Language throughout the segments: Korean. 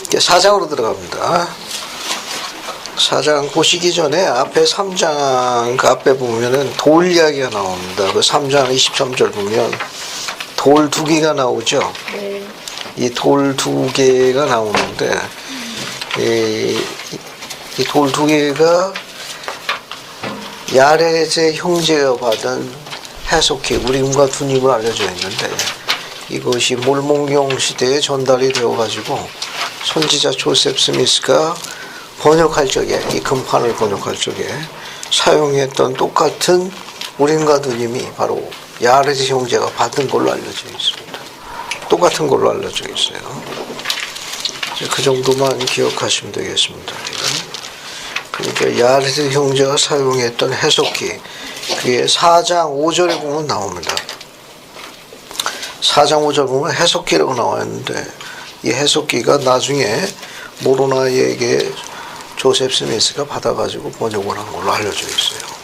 4장으로 들어갑니다. 4장 보시기 전에 앞에 3장 그 앞에 보면은 돌 이야기가 나옵니다. 그 3장 23절 보면 돌 2개가 나오죠. 네. 이 돌 2개가 나오는데 이 돌 2개가 야렛의 형제가 받은 해석기 우림과 두님을 알려져 있는데 이것이 몰몬경 시대에 전달이 되어가지고 선지자 조셉 스미스가 번역할 적에 이 금판을 번역할 적에 사용했던 똑같은 우림과 두님이 바로 야렛의 형제가 받은 걸로 알려져 있습니다. 똑같은 걸로 알려져 있어요. 그 정도만 기억하시면 되겠습니다. 그러니까 야렛의 형제가 사용했던 해석기 그게 4장 5절에 보면 나옵니다. 4장 5절 보면 해석기라고 나와 있는데 이 해석기가 나중에 모로나에게 조셉 스미스가 받아가지고 번역을 한 걸로 알려져 있어요.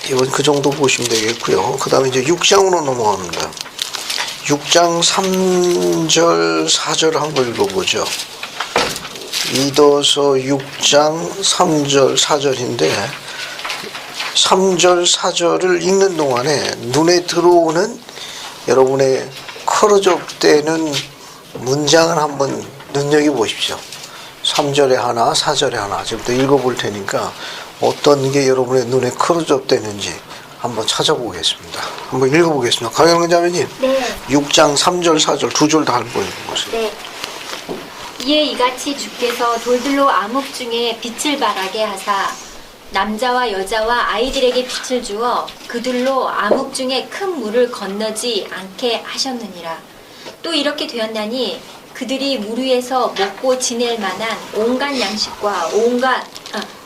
이건 그 정도 보시면 되겠고요. 그 다음에 이제 6장으로 넘어갑니다. 6장 3절 4절 한번 읽어보죠. 이더서 6장 3절 4절인데 3절 4절을 읽는 동안에 눈에 들어오는 여러분의 커러적되는 문장을 한번 눈여겨보십시오. 3절에 하나 4절에 하나 지금부터 읽어볼 테니까 어떤 게 여러분의 눈에 커러적되는지 한번 찾아보겠습니다. 한번 읽어보겠습니다. 강영근 자매님. 네. 6장 3절 4절 두 줄 다 한번 읽어보세요. 네. 이에 이같이 주께서 돌들로 암흑 중에 빛을 발하게 하사 남자와 여자와 아이들에게 빛을 주어 그들로 암흑 중에 큰 물을 건너지 않게 하셨느니라. 또 이렇게 되었나니 그들이 물 위에서 먹고 지낼 만한 온갖 양식과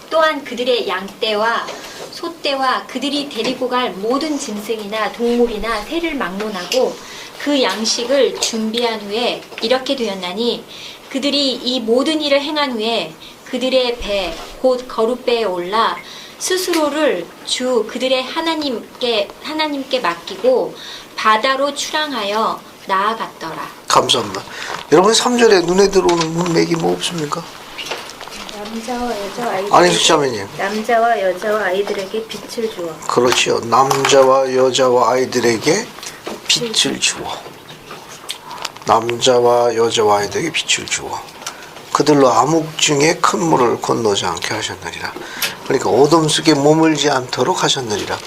또한 그들의 양떼와 소떼와 그들이 데리고 갈 모든 짐승이나 동물이나 새를 막론하고 그 양식을 준비한 후에 이렇게 되었나니 그들이 이 모든 일을 행한 후에 그들의 배 곧 거룻배에 올라 스스로를 주 그들의 하나님께 맡기고 바다로 출항하여 나아갔더라. 감사합니다. 여러분 3절에 눈에 들어오는 문맥이 뭐 없습니까? 남자와 여자와 아이들에게 빛을 주어. 그렇죠. 남자와 여자와 아이들에게 빛을 주어. 남자와 여자와 아이들에게 빛을 주어. 그들로 암흑 중에 큰 물을 건너지 않게 하셨느니라. 그러니까 어둠 속에 머물지 않도록 하셨느니라.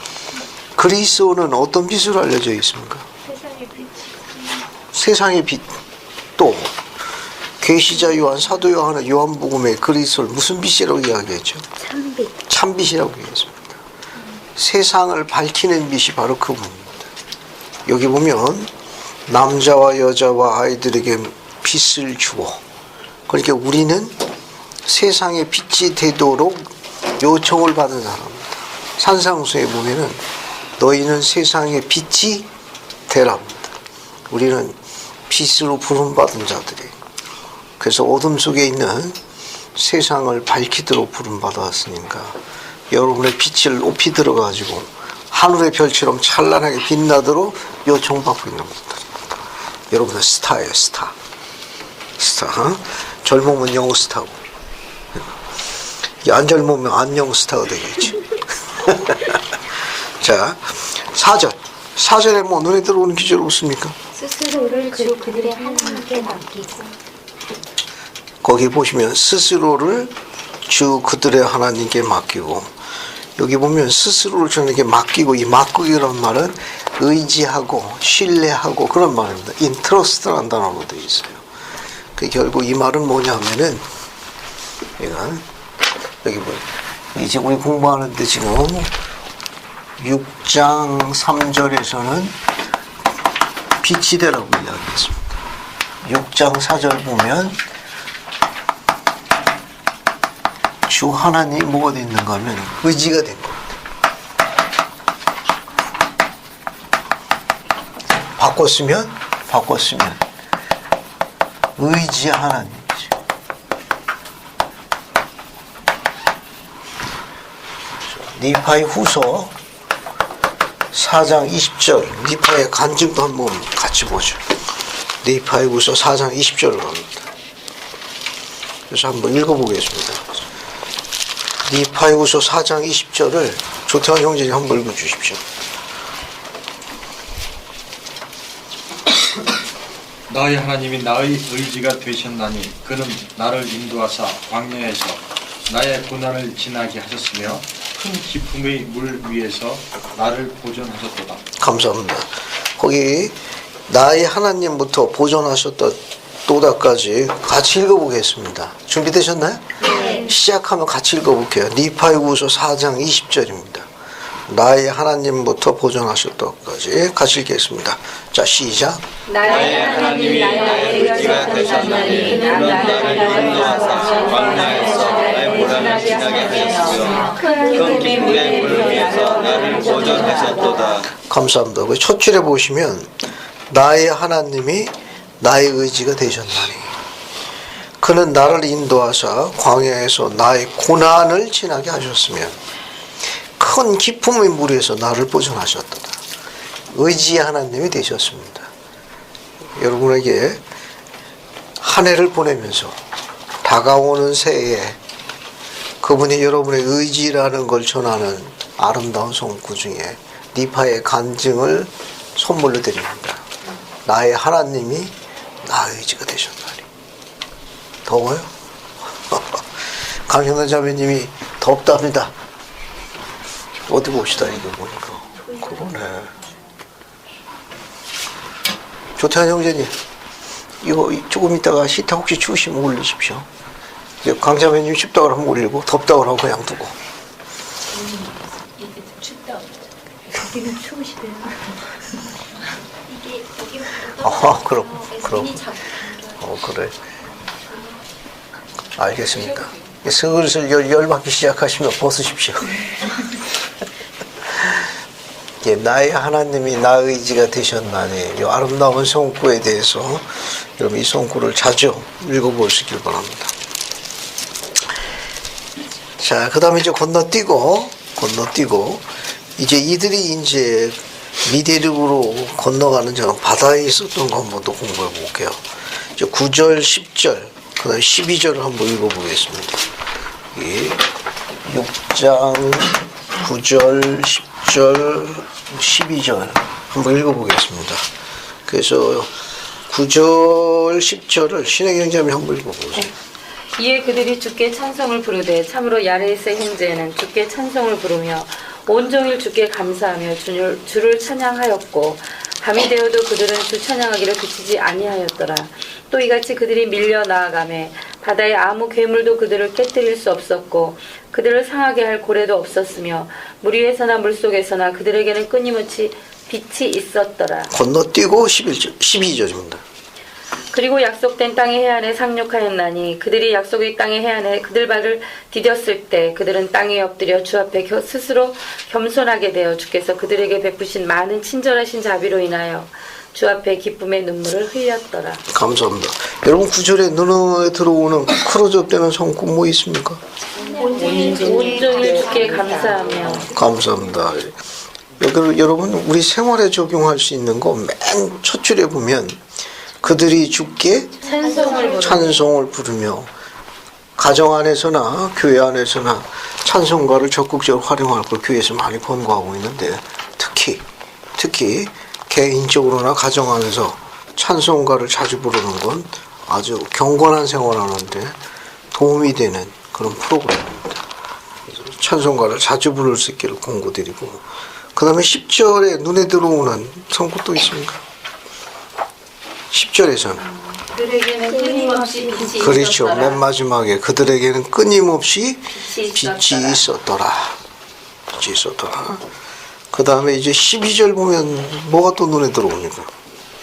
그리스도는 어떤 빛으로 알려져 있습니까? 세상의 빛. 세상의 빛. 또 계시자 요한, 사도 요한은 요한복음의 그리스도를 무슨 빛이라고 이야기했죠? 참빛. 참빛이라고 얘기했습니다. 세상을 밝히는 빛이 바로 그분입니다. 여기 보면 남자와 여자와 아이들에게 빛을 주어. 그러니까 우리는 세상의 빛이 되도록 요청을 받은 사람입니다. 산상수에 보면은 너희는 세상의 빛이 되랍니다. 우리는 빛으로 부름받은 자들이. 그래서 어둠 속에 있는 세상을 밝히도록 부름받았으니까 여러분의 빛을 높이 들어가지고 하늘의 별처럼 찬란하게 빛나도록 요청받고 있는 분들입니다. 여러분은 스타예요, 스타. 스타. 젊으면 영어 스타고 안 젊으면 안녕 스타가 되겠지. 자, 4절에 뭐 눈에 들어오는 기절 없습니까? 스스로를 주 그들의 하나님께 맡기고. 거기 보시면 스스로를 주 그들의 하나님께 맡기고, 여기 보면 스스로를 주님께 맡기고, 이 맡기기란 말은 의지하고 신뢰하고 그런 말입니다. 인트러스트라는 단어로 되어 있어요. 그 결국 이 말은 뭐냐면은 이건 여기 뭐 이제 우리 공부하는데 지금 6장 3절에서는 빛이 되라고 이야기했습니다. 6장 4절 보면 주 하나님 뭐가 됐는가 하면 의지가 된 겁니다. 바꿨으면 의지 하나님이죠. 니파의 후서 4장 20절 니파의 간증도 한번 같이 보죠. 니파이후서 4장 20절로 갑니다. 그래서 한번 읽어보겠습니다. 니파이후서 4장 20절을 조태환 형제님 한번 읽어주십시오. 너희 하나님이 나의 의지가 되셨나니 그는 나를 인도하사 광야에서 나의 고난을 지나게 하셨으며 큰 기쁨의 물 위에서 나를 보존하셨도다. 감사합니다. 거기 나의 하나님부터 보존하셨도다까지 같이 읽어보겠습니다. 준비되셨나요? 네. 시작하면 같이 읽어볼게요. 니파이후서 4장 20절입니다. 나의 하나님부터 보존하셨다까지 같이 읽겠습니다. 자, 시작. 나의 하나님이 나의 의지가 되셨나니 그는 나를 인도하사 광야에서 나의 고난을 지나게 하셨으며 큰 기쁨의 물 위에서 나를 보존하셨도다. 감사합니다. 그 첫 줄에 보시면 나의 하나님이 나의 의지가 되셨나니 그는 나를 인도하사 광야에서 나의 고난을 지나게 하셨으며 큰 기쁨의 물에서 나를 보존하셨도다. 의지의 하나님이 되셨습니다. 여러분에게 한 해를 보내면서 다가오는 새해에 그분이 여러분의 의지라는 걸 전하는 아름다운 성구 중에 니파의 간증을 선물로 드립니다. 나의 하나님이 나의 의지가 되셨나니. 더워요? 강현우 자매님이 덥답니다. 어디 봅시다. 이거 보니까 그러네. 조태환 형제님, 이거 조금 있다가 시타 혹시 추우시면 올리십시오. 강자매님 춥다고 하면 올리고 덥다고 하면 그냥 두고. 여기는 추우시대요. 이게 여기 그럼. 그래. 알겠습니다. 슬슬 열받기 시작하시면 벗으십시오. 예, 나의 하나님이 나의 의지가 되셨나니 이 아름다운 성구에 대해서 여러분 이 성구를 자주 읽어보시길 바랍니다. 자, 그 다음에 이제 건너뛰고 이제 이들이 이제 미대륙으로 건너가는 저 바다에 있었던 거 한번 더 공부해 볼게요. 9절, 10절, 그 다음에 12절을 한번 읽어보겠습니다. 6장 9절, 10절, 12절 한번 읽어보겠습니다. 그래서 9절, 10절을 신혜경자매 한번 읽어보세요. 이에 그들이 주께 찬송을 부르되 참으로 야레스의 형제는 주께 찬송을 부르며 온종일 주께 감사하며 주를 찬양하였고 밤이 되어도 그들은 주 찬양하기를 그치지 아니하였더라. 또 이같이 그들이 밀려 나아가매 바다의 아무 괴물도 그들을 깨뜨릴 수 없었고 그들을 상하게 할 고래도 없었으며 물 위에서나 물속에서나 그들에게는 끊임없이 빛이 있었더라. 건너뛰고 12절입니다. 그리고 약속된 땅의 해안에 상륙하였나니 그들이 약속의 땅의 해안에 그들 발을 디뎠을 때 그들은 땅에 엎드려 주 앞에 스스로 겸손하게 되어 주께서 그들에게 베푸신 많은 친절하신 자비로 인하여 주 앞에 기쁨의 눈물을 흘렸더라. 감사합니다. 여러분 9절에 눈에 들어오는 크로즈업되는 성구 뭐 있습니까? 온종일 주께 감사하며. 감사합니다. 여러분 우리 생활에 적용할 수 있는 거 맨 첫 줄에 보면 그들이 주께 찬송을 부르며 가정 안에서나 교회 안에서나 찬송가를 적극적으로 활용할 걸 교회에서 많이 권고하고 있는데 특히 개인적으로나 가정 안에서 찬송가를 자주 부르는 건 아주 경건한 생활하는데 도움이 되는 그런 프로그램입니다. 찬송가를 자주 부를 수 있기를 권고드리고 그 다음에 10절에 눈에 들어오는 성구 또 있습니까? 10절에서는 그들에게는 끊임없이 빛이 그렇죠. 있었더라. 맨 마지막에 그들에게는 끊임없이 빛이 있었더라. 그 다음에 이제 12절 보면 뭐가 또 눈에 들어옵니까?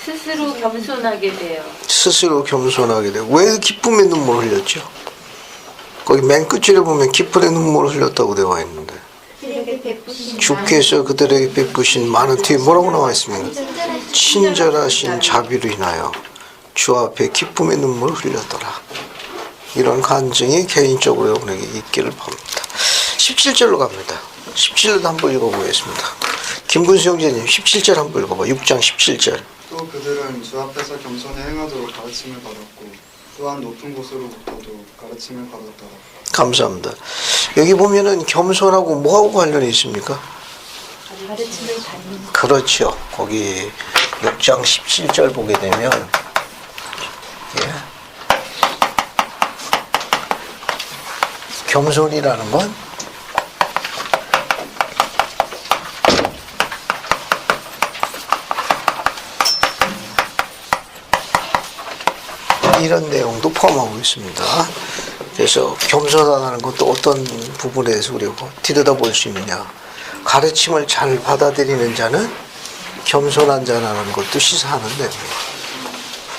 스스로 겸손하게 되어. 스스로 겸손하게 되고 왜 기쁨의 눈물을 흘렸죠? 거기 맨 끝줄에 보면 기쁨의 눈물을 흘렸다고 되어 있는데 주께서 그들에게 베푸신 많은 뒤에 뭐라고 나와 있습니까? 친절하신 자비로 인하여 주 앞에 기쁨의 눈물을 흘렸더라. 이런 간증이 개인적으로 여러분에게 있기를 바랍니다. 17절로 갑니다. 17절도 한번 읽어보겠습니다. 김군수 형제님 17절 한번 읽어봐. 6장 17절. 또 그들은 주 앞에서 겸손히 행하도록 가르침을 받았고 또한 높은 곳으로부터도 가르침을 받았더라. 감사합니다. 여기 보면은 겸손하고 뭐하고 관련이 있습니까? 가르침을 받는 그렇죠. 거기 6장 17절 보게 되면 예. 겸손이라는 건 이런 내용도 포함하고 있습니다. 그래서 겸손하다는 것도 어떤 부분에서 우리가 들여다볼 수 있느냐. 가르침을 잘 받아들이는 자는 겸손한 자라는 것도 시사하는 내용이에요.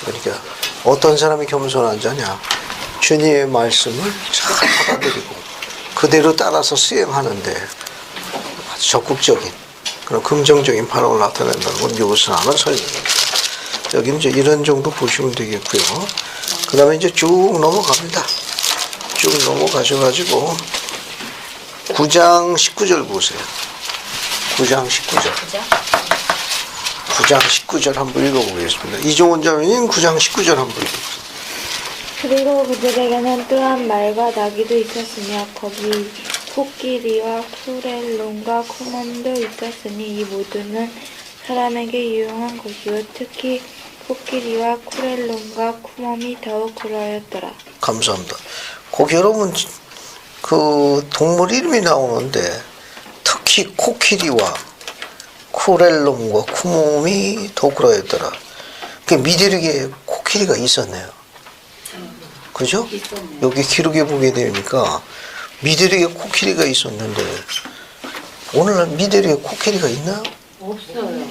그러니까 어떤 사람이 겸손한 자냐. 주님의 말씀을 잘 받아들이고 그대로 따라서 수행하는데 아주 적극적인 그런 긍정적인 반응을 나타낸다는 건 이것은 하나 설명입니다. 여기는 이제 이런 정도 보시면 되겠고요. 그 다음에 이제 쭉 넘어갑니다. 쭉 넘어가셔가지고 9장 19절 보세요. 9장 19절. 9장 19절 한번 읽어보겠습니다. 이종원 자매님 9장 19절 한번 읽어보세요. 그리고 그들에게는 또한 말과 나귀도 있었으며 거기 코끼리와 쿠렐론과 쿠몬도 있었으니 이 모두는 사람에게 유용한 것이요 특히 코끼리와 쿠렐론과 쿠몬이 더욱 그러하였더라. 감사합니다. 거기 여러분 그 동물 이름이 나오는데 특히 코끼리와 쿠렐론과 쿠몬이 더욱 그러하였더라. 그 미디르기에 코끼리가 있었네요. 그죠? 여기 기록에 보게 되니까 미디르기에 코끼리가 있었는데 오늘날 미디르기에 코끼리가 있나요? 없어요.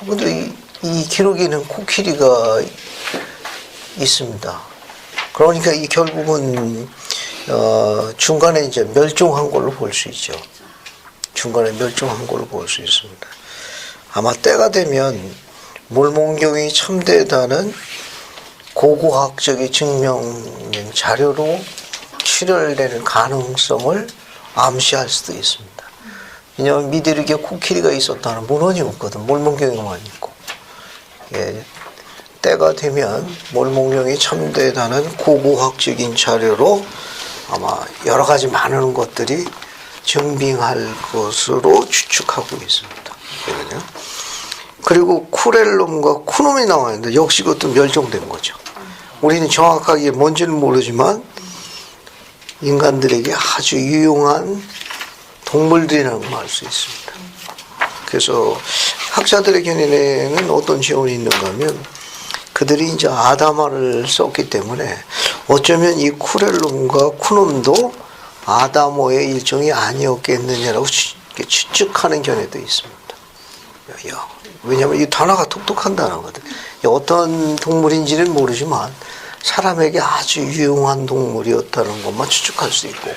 근데 이 기록에는 코끼리가 있습니다. 그러니까 이 결국은 중간에 이제 멸종한 걸로 볼 수 있죠. 중간에 멸종한 걸로 볼 수 있습니다. 아마 때가 되면 몰몬경이 참되다는 고고학적인 증명 자료로 출혈되는 가능성을 암시할 수도 있습니다. 왜냐하면 미디르기에 코끼리가 있었다는 문헌이 없거든. 몰몬경에만 있고. 예, 때가 되면 몰몬경이 참되다는 고고학적인 자료로 아마 여러 가지 많은 것들이 증빙할 것으로 추측하고 있습니다. 그리고 쿠렐롬과 쿠놈이 나와 있는데 역시 그것도 멸종된 거죠. 우리는 정확하게 뭔지는 모르지만 인간들에게 아주 유용한 동물들이라는 걸 알 수 있습니다. 그래서 학자들의 견해에는 어떤 지원이 있는가 하면 그들이 이제 아다마를 썼기 때문에 어쩌면 이 쿠렐롬과 쿠놈도 아다모의 일종이 아니었겠느냐라고 추측하는 견해도 있습니다. 왜냐하면 이 단어가 독특한 단어거든. 어떤 동물인지는 모르지만 사람에게 아주 유용한 동물이었다는 것만 추측할 수 있고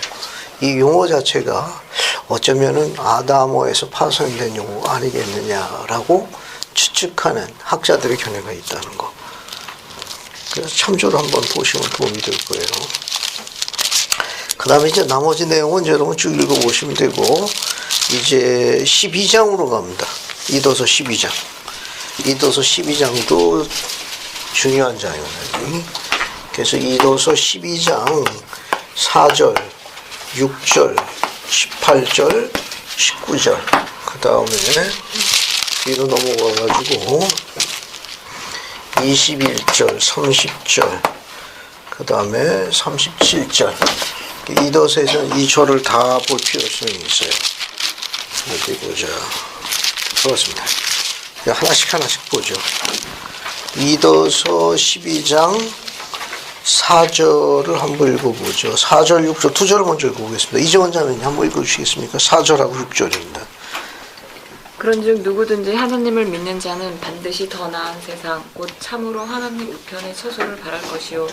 이 용어 자체가 어쩌면은 아다모에서 파손된 용어가 아니겠느냐라고 추측하는 학자들의 견해가 있다는 거. 그래서 참조를 한번 보시면 도움이 될 거예요. 그 다음에 이제 나머지 내용은 여러분 쭉 읽어보시면 되고 이제 12장으로 갑니다. 이도서 12장. 이도서 12장도 중요한 장이에요. 그래서 이도서 12장 4절, 6절, 18절, 19절. 그 다음에 뒤로 넘어가가지고 21절, 30절, 그 다음에 37절. 이도서에서는 이 절을 다 볼 필요성이 있어요. 어디 보자. 그렇습니다. 하나씩 보죠. 이도서 12장 4절을 한번 읽어보죠. 4절, 6절, 두 절을 먼저 읽어보겠습니다. 이정원 자매님 한번 읽어주시겠습니까? 4절하고 6절입니다. 그런즉 누구든지 하나님을 믿는 자는 반드시 더 나은 세상 곧 참으로 하나님 우편의 처소를 바랄 것이요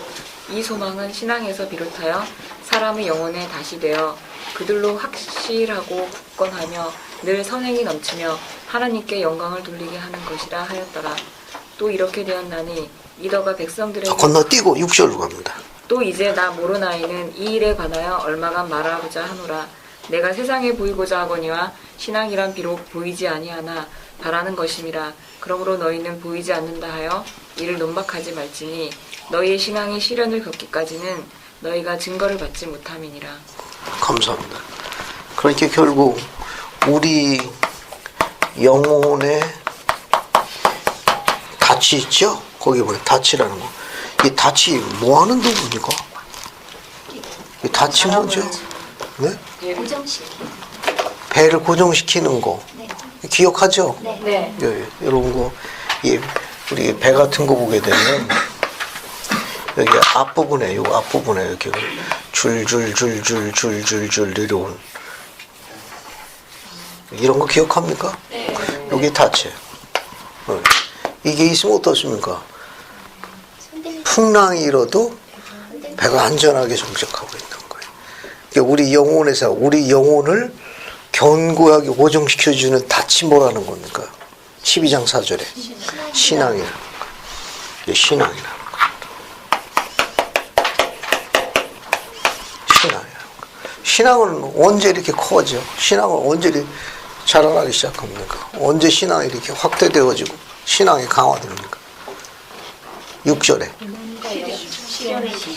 이 소망은 신앙에서 비롯하여 사람의 영혼에 다시 되어 그들로 확실하고 굳건하며 늘 선행이 넘치며 하나님께 영광을 돌리게 하는 것이라 하였더라. 또 이렇게 되었나니 이더가 백성들에게 건너뛰고 6절로 갑니다. 또 이제 나 모로나이는 이 일에 관하여 얼마간 말하고자 하노라. 내가 세상에 보이고자 하거니와 신앙이란 비록 보이지 아니하나 바라는 것임이라. 그러므로 너희는 보이지 않는다 하여 이를 논박하지 말지니 너희의 신앙이 시련을 겪기까지는 너희가 증거를 받지 못함이니라. 감사합니다. 그러니까 결국 우리 영혼에 닻이 있죠? 거기 보면 닻이라는 거. 이 닻이 뭐 하는 도구입니까? 이 닻이 뭐죠? 네? 고정시키. 배를 고정시키는 거. 네. 기억하죠? 네. 이런 거. 우리 배 같은 거 보게 되면 여기 앞부분에, 요 앞부분에 이렇게 줄줄줄줄줄줄줄 내려온 이런 거 기억합니까? 네. 여기 닫혀요. 이게 있으면 어떻습니까? 풍랑이 일어도 배가 안전하게 정착하고 있는 거예요. 그러니까 우리 영혼에서 우리 영혼을 견고하게 고정시켜주는 닻이 뭐라는 겁니까? 12장 4절에 신앙이라는 거. 신앙이라는 거. 신앙은 언제 이렇게 커져? 신앙은 언제 이렇게 자라나기 시작합니까? 언제 신앙이 이렇게 확대되어지고 신앙이 강화됩니까? 6절에.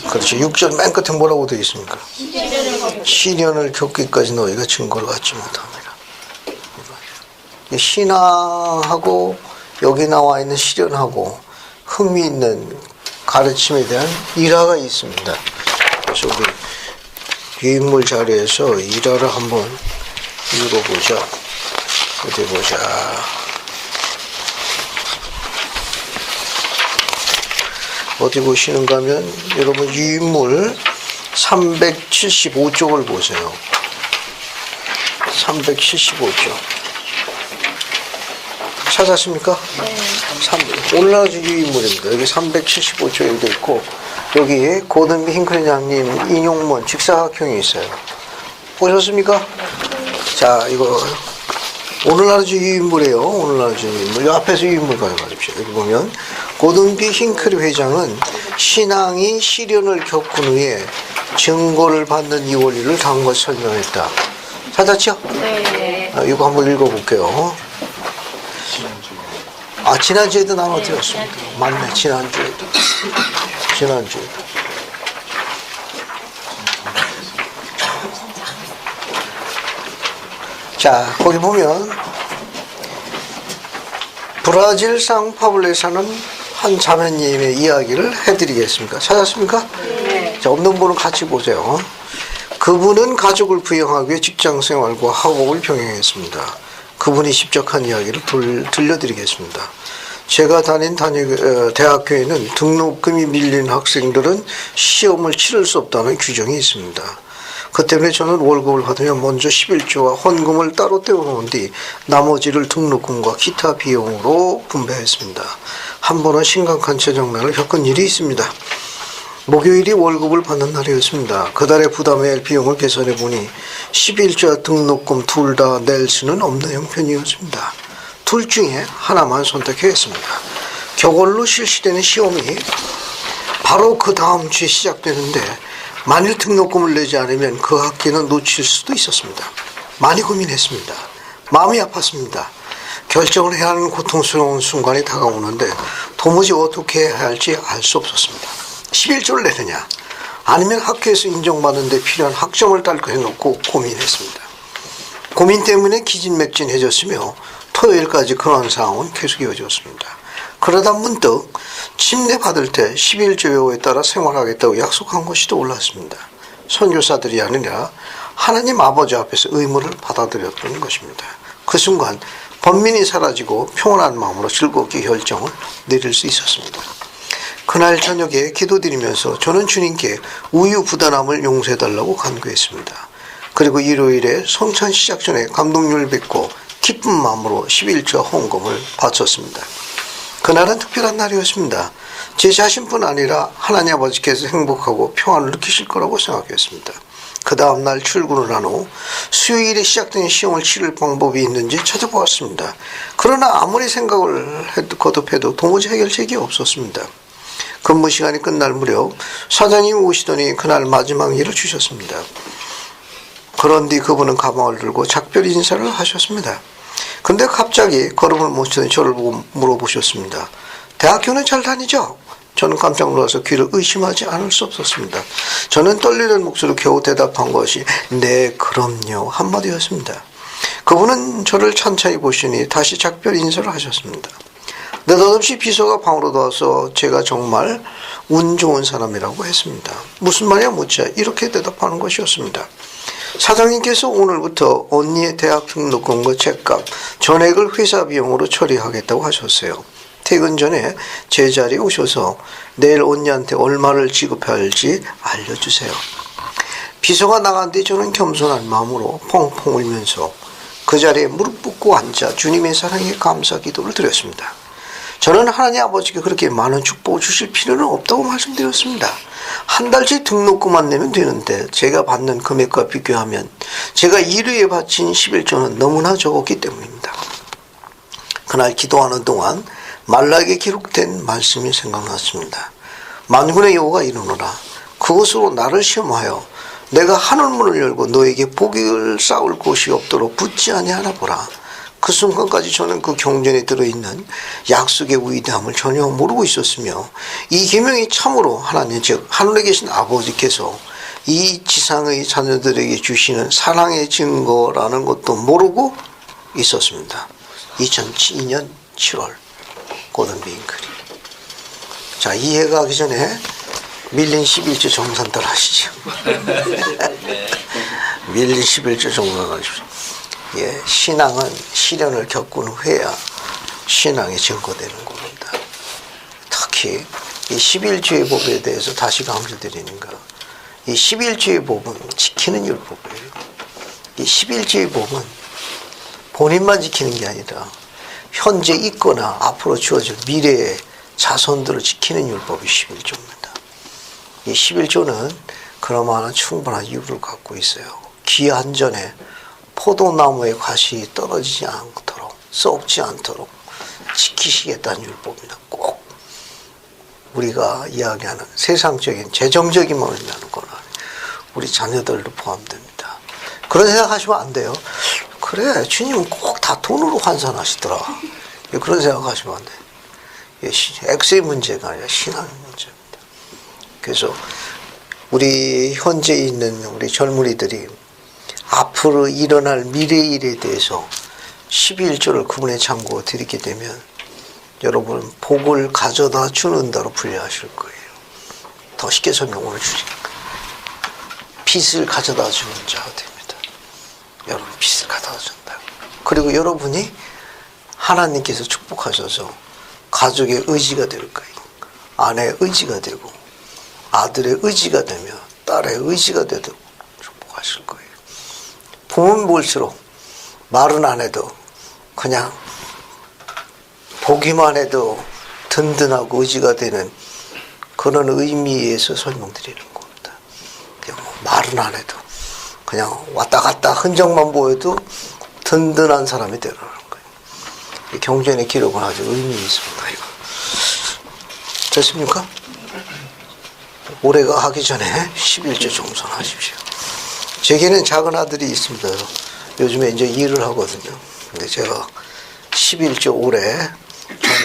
그렇죠. 6절 맨 끝에 뭐라고 되어 있습니까? 시련을 겪기까지 너희가 증거를 갖지 못합니다. 신앙하고 여기 나와 있는 시련하고 흥미있는 가르침에 대한 일화가 있습니다. 그래서 우리 유인물 자리에서 일화를 한번 읽어보자. 어디 보자. 어디 보시는가 하면 여러분 유인물 375쪽을 보세요. 375쪽. 찾았습니까? 네. 오늘날 유인물입니다. 여기 375쪽에 되어 있고 여기 고든비 힝크리장님 인용문 직사각형이 있어요. 보셨습니까? 자, 이거 오늘날 유인물이에요. 오늘날 유인물. 이 앞에서 유인물 가져가십시오. 여기 보면 고든비 힝크리 회장은 신앙이 시련을 겪은 후에 증거를 받는 이 원리를 다음과 설명했다. 찾았죠? 네. 이거 한번 읽어볼게요. 지난주에도 나눠드렸습니다. 맞네, 지난주에도. 자, 거기 보면 브라질 상파블레에 사는 한 자매님의 이야기를 해드리겠습니다. 찾았습니까? 네. 자, 없는 분은 같이 보세요. 그분은 가족을 부양하기 위해 직장생활과 학업을 병행했습니다. 그분이 직접 한 이야기를 들려드리겠습니다. 제가 다닌 대학교에는 등록금이 밀린 학생들은 시험을 치를 수 없다는 규정이 있습니다. 그 때문에 저는 월급을 받으면 먼저 11조와 헌금을 따로 떼어놓은 뒤 나머지를 등록금과 기타 비용으로 분배했습니다. 한 번은 심각한 재정난을 겪은 일이 있습니다. 목요일이 월급을 받는 날이었습니다. 그달의 부담해야 할 비용을 계산해 보니 11조와 등록금 둘 다 낼 수는 없는 형편이었습니다. 둘 중에 하나만 선택해야 했습니다. 겨울로 실시되는 시험이 바로 그 다음 주에 시작되는데 만일 등록금을 내지 않으면 그 학기는 놓칠 수도 있었습니다. 많이 고민했습니다. 마음이 아팠습니다. 결정을 해야 하는 고통스러운 순간이 다가오는데 도무지 어떻게 해야 할지 알 수 없었습니다. 11조를 내느냐 아니면 학교에서 인정받는 데 필요한 학점을 딸까 해놓고 고민했습니다. 고민 때문에 기진맥진해졌으며 토요일까지 그러한 상황은 계속 이어졌습니다. 그러다 문득 침례 받을 때 11조에 따라 생활하겠다고 약속한 것이 떠올랐습니다. 선교사들이 아니라 하나님 아버지 앞에서 의무를 받아들였던 것입니다. 그 순간 번민이 사라지고 평온한 마음으로 즐겁게 결정을 내릴 수 있었습니다. 그날 저녁에 기도드리면서 저는 주님께 우유부단함을 용서해달라고 간구했습니다. 그리고 일요일에 성찬 시작 전에 감동을 뵙고 기쁜 마음으로 11조 헌금을 바쳤습니다. 그날은 특별한 날이었습니다. 제 자신뿐 아니라 하나님 아버지께서 행복하고 평안을 느끼실 거라고 생각했습니다. 그 다음날 출근을 한 후 수요일에 시작된 시험을 치를 방법이 있는지 찾아보았습니다. 그러나 아무리 생각을 거듭해도 도무지 해결책이 없었습니다. 근무 시간이 끝날 무렵 사장님이 오시더니 그날 마지막 일을 주셨습니다. 그런 뒤 그분은 가방을 들고 작별 인사를 하셨습니다. 근데 갑자기 걸음을 멈추더니 저를 보고 물어보셨습니다. 대학교는 잘 다니죠? 저는 깜짝 놀라서 귀를 의심하지 않을 수 없었습니다. 저는 떨리는 목소리로 겨우 대답한 것이 네, 그럼요 한마디였습니다. 그분은 저를 천천히 보시니 다시 작별 인사를 하셨습니다. 느닷없이 비서가 방으로 들어와서 제가 정말 운 좋은 사람이라고 했습니다. 무슨 말이야 묻자 이렇게 대답하는 것이었습니다. 사장님께서 오늘부터 언니의 대학 등록금과 책값, 전액을 회사 비용으로 처리하겠다고 하셨어요. 퇴근 전에 제 자리에 오셔서 내일 언니한테 얼마를 지급할지 알려주세요. 비서가 나간 뒤 저는 겸손한 마음으로 펑펑 울면서 그 자리에 무릎 꿇고 앉아 주님의 사랑에 감사 기도를 드렸습니다. 저는 하나님 아버지께 그렇게 많은 축복을 주실 필요는 없다고 말씀드렸습니다. 한 달치 등록금만 내면 되는데 제가 받는 금액과 비교하면 제가 일 위에 바친 11조는 너무나 적었기 때문입니다. 그날 기도하는 동안 말라기에 기록된 말씀이 생각났습니다. 만군의 여호와가 이르노라 그것으로 나를 시험하여 내가 하늘문을 열고 너에게 복을 쌓을 곳이 없도록 붙지 아니하나 보라. 그 순간까지 저는 그 경전에 들어있는 약속의 위대함을 전혀 모르고 있었으며 이 계명이 참으로 하나님 즉 하늘에 계신 아버지께서 이 지상의 자녀들에게 주시는 사랑의 증거라는 것도 모르고 있었습니다. 2002년 7월 고든비 잉크리. 자, 이해가 하기 전에 밀린 11조 정산들 하시죠. 밀린 11조 정산 하십시오. 예, 신앙은 시련을 겪은 후에야 신앙이 증거되는 겁니다. 특히 이 11조의 법에 대해서 다시 강조드리는가. 이 11조의 법은 지키는 율법이에요. 이 11조의 법은 본인만 지키는 게 아니라 현재 있거나 앞으로 주어질 미래의 자손들을 지키는 율법이 11조입니다. 이 11조는 그러마는 충분한 이유를 갖고 있어요. 귀한 전에 포도나무의 과실이 떨어지지 않도록 썩지 않도록 지키시겠다는 율법입니다. 꼭 우리가 이야기하는 세상적인 재정적인 면을 의미하는 거는 우리 자녀들도 포함됩니다. 그런 생각하시면 안 돼요. 그래 주님은 꼭 다 돈으로 환산하시더라. 그런 생각하시면 안 돼요. 액수의 문제가 아니라 신앙의 문제입니다. 그래서 우리 현재 있는 우리 젊은이들이 앞으로 일어날 미래의 일에 대해서 11조를 그분의 참고 드리게 되면 여러분은 복을 가져다 주는 자로 분류하실 거예요. 더 쉽게 설명을 주시니까 빚을 가져다 주는 자가 됩니다. 여러분 빚을 가져다 준다. 그리고 여러분이 하나님께서 축복하셔서 가족의 의지가 될 거예요. 아내의 의지가 되고 아들의 의지가 되며 딸의 의지가 되도록 축복하실 거예요. 보면 볼수록 말은 안 해도 그냥 보기만 해도 든든하고 의지가 되는 그런 의미에서 설명드리는 겁니다. 그냥 말은 안 해도 그냥 왔다 갔다 흔적만 보여도 든든한 사람이 되라는 거예요. 경전의 기록은 아주 의미 있습니다. 이거. 됐습니까? 올해가 하기 전에 11조 정산하십시오. 제게는 작은 아들이 있습니다. 요즘에 이제 일을 하거든요. 근데 제가 11조 올해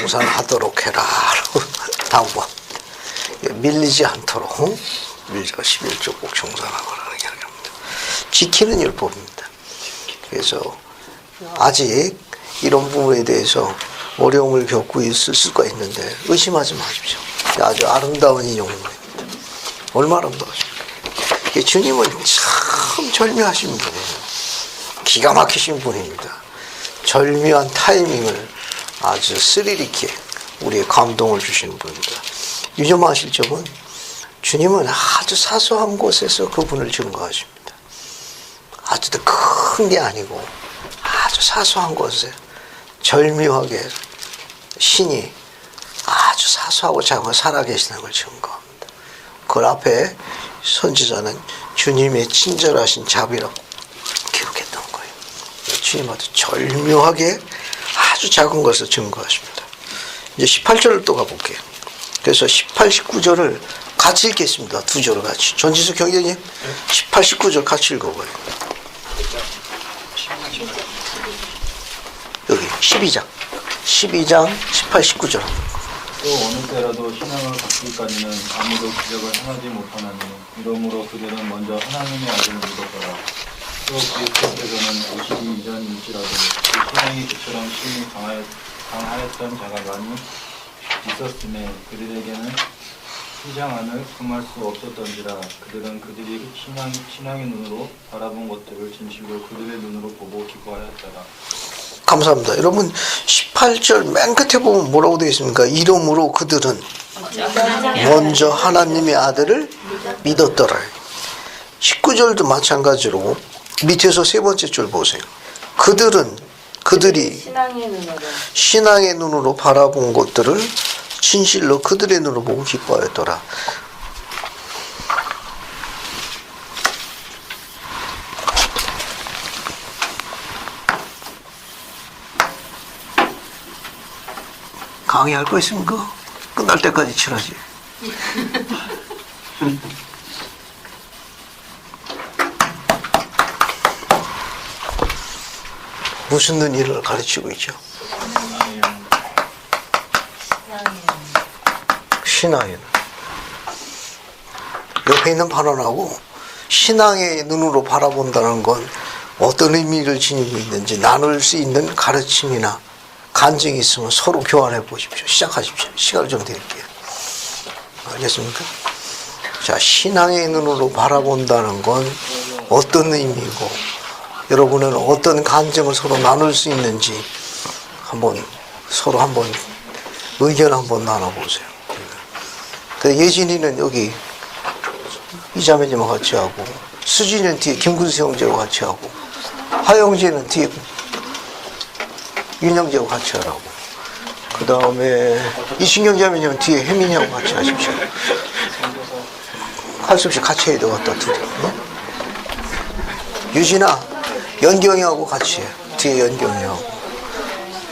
정산하도록 해라. 라고 당부합니다. 밀리지 않도록 밀리가 11조 꼭 정산하거라는 이야기합니다. 지키는 율법입니다. 그래서 아직 이런 부분에 대해서 어려움을 겪고 있을 수가 있는데 의심하지 마십시오. 아주 아름다운 인용입니다. 얼마나 아름다우십니까? 주님은 참 절묘하신 분이에요. 기가 막히신 분입니다. 절묘한 타이밍을 아주 스릴 있게 우리의 감동을 주시는 분입니다. 유념하실 점은 주님은 아주 사소한 곳에서 그분을 증거하십니다. 아주 더 큰 게 아니고 아주 사소한 곳에 절묘하게 신이 아주 사소하고 작은 살아계시는 걸 증거합니다. 그 앞에 선지자는 주님의 친절하신 자비라고 기록했던 거예요. 주님 아주 절묘하게 아주 작은 것을 증거하십니다. 이제 18절을 또 가볼게요. 그래서 18, 19절을 같이 읽겠습니다. 두 절을 같이. 전지수 경제님 18, 19절 같이 읽어봐요. 12장 18, 19절. 또 어느 때라도 신앙을 갖기까지는 아무도 기적을 행하지 못하나니 이러므로 그들은 먼저 하나님의 아들을 믿었더라. 또 그리스도께서는 오시기 이전일지라도 그 신앙이 그처럼 심히 강하였던 자가 많이 있었음에 그들에게는 시장 안을 금할 수 없었던지라. 그들은 그들이 신앙의 눈으로 바라본 것들을 진실로 그들의 눈으로 보고 기뻐하였더라. 감사합니다. 여러분 18절 맨 끝에 보면 뭐라고 되어 있습니까? 이름으로 그들은 먼저 하나님의 아들을 믿었더라. 19절도 마찬가지로 밑에서 세 번째 줄 보세요. 그들이 신앙의 눈으로 바라본 것들을 진실로 그들의 눈으로 보고 기뻐하였더라. 강의할 거 있습니까? 끝날 때까지 칠하지. 무슨 눈이를 가르치고 있죠? 신앙의 눈. 옆에 있는 발언하고 신앙의 눈으로 바라본다는 건 어떤 의미를 지니고 있는지 나눌 수 있는 가르침이나 간증이 있으면 서로 교환해 보십시오. 시작하십시오. 시간을 좀 드릴게요. 알겠습니까? 자, 신앙의 눈으로 바라본다는 건 어떤 의미고 여러분은 어떤 간증을 서로 나눌 수 있는지 서로 한번 의견 한번 나눠보세요. 예진이는 여기 이자매님과 같이 하고 수진이는 뒤에 김군수 형제와 같이 하고 하영재는 뒤에 윤영재하고 같이 하라고. 그 다음에 이신경 자매님은 뒤에 혜민이하고 같이 하십시오. 할 수 없이 같이 해야 되겠다, 둘이. 응? 유진아, 연경이하고 같이 해. 뒤에 연경이하고.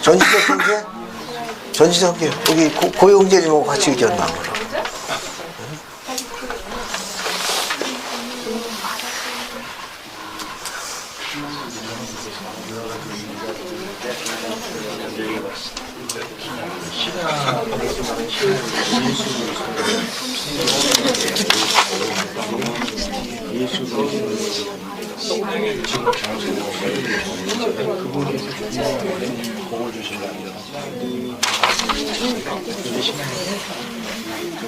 전지석 형제, 여기 고영재님하고 같이 의견 나누라.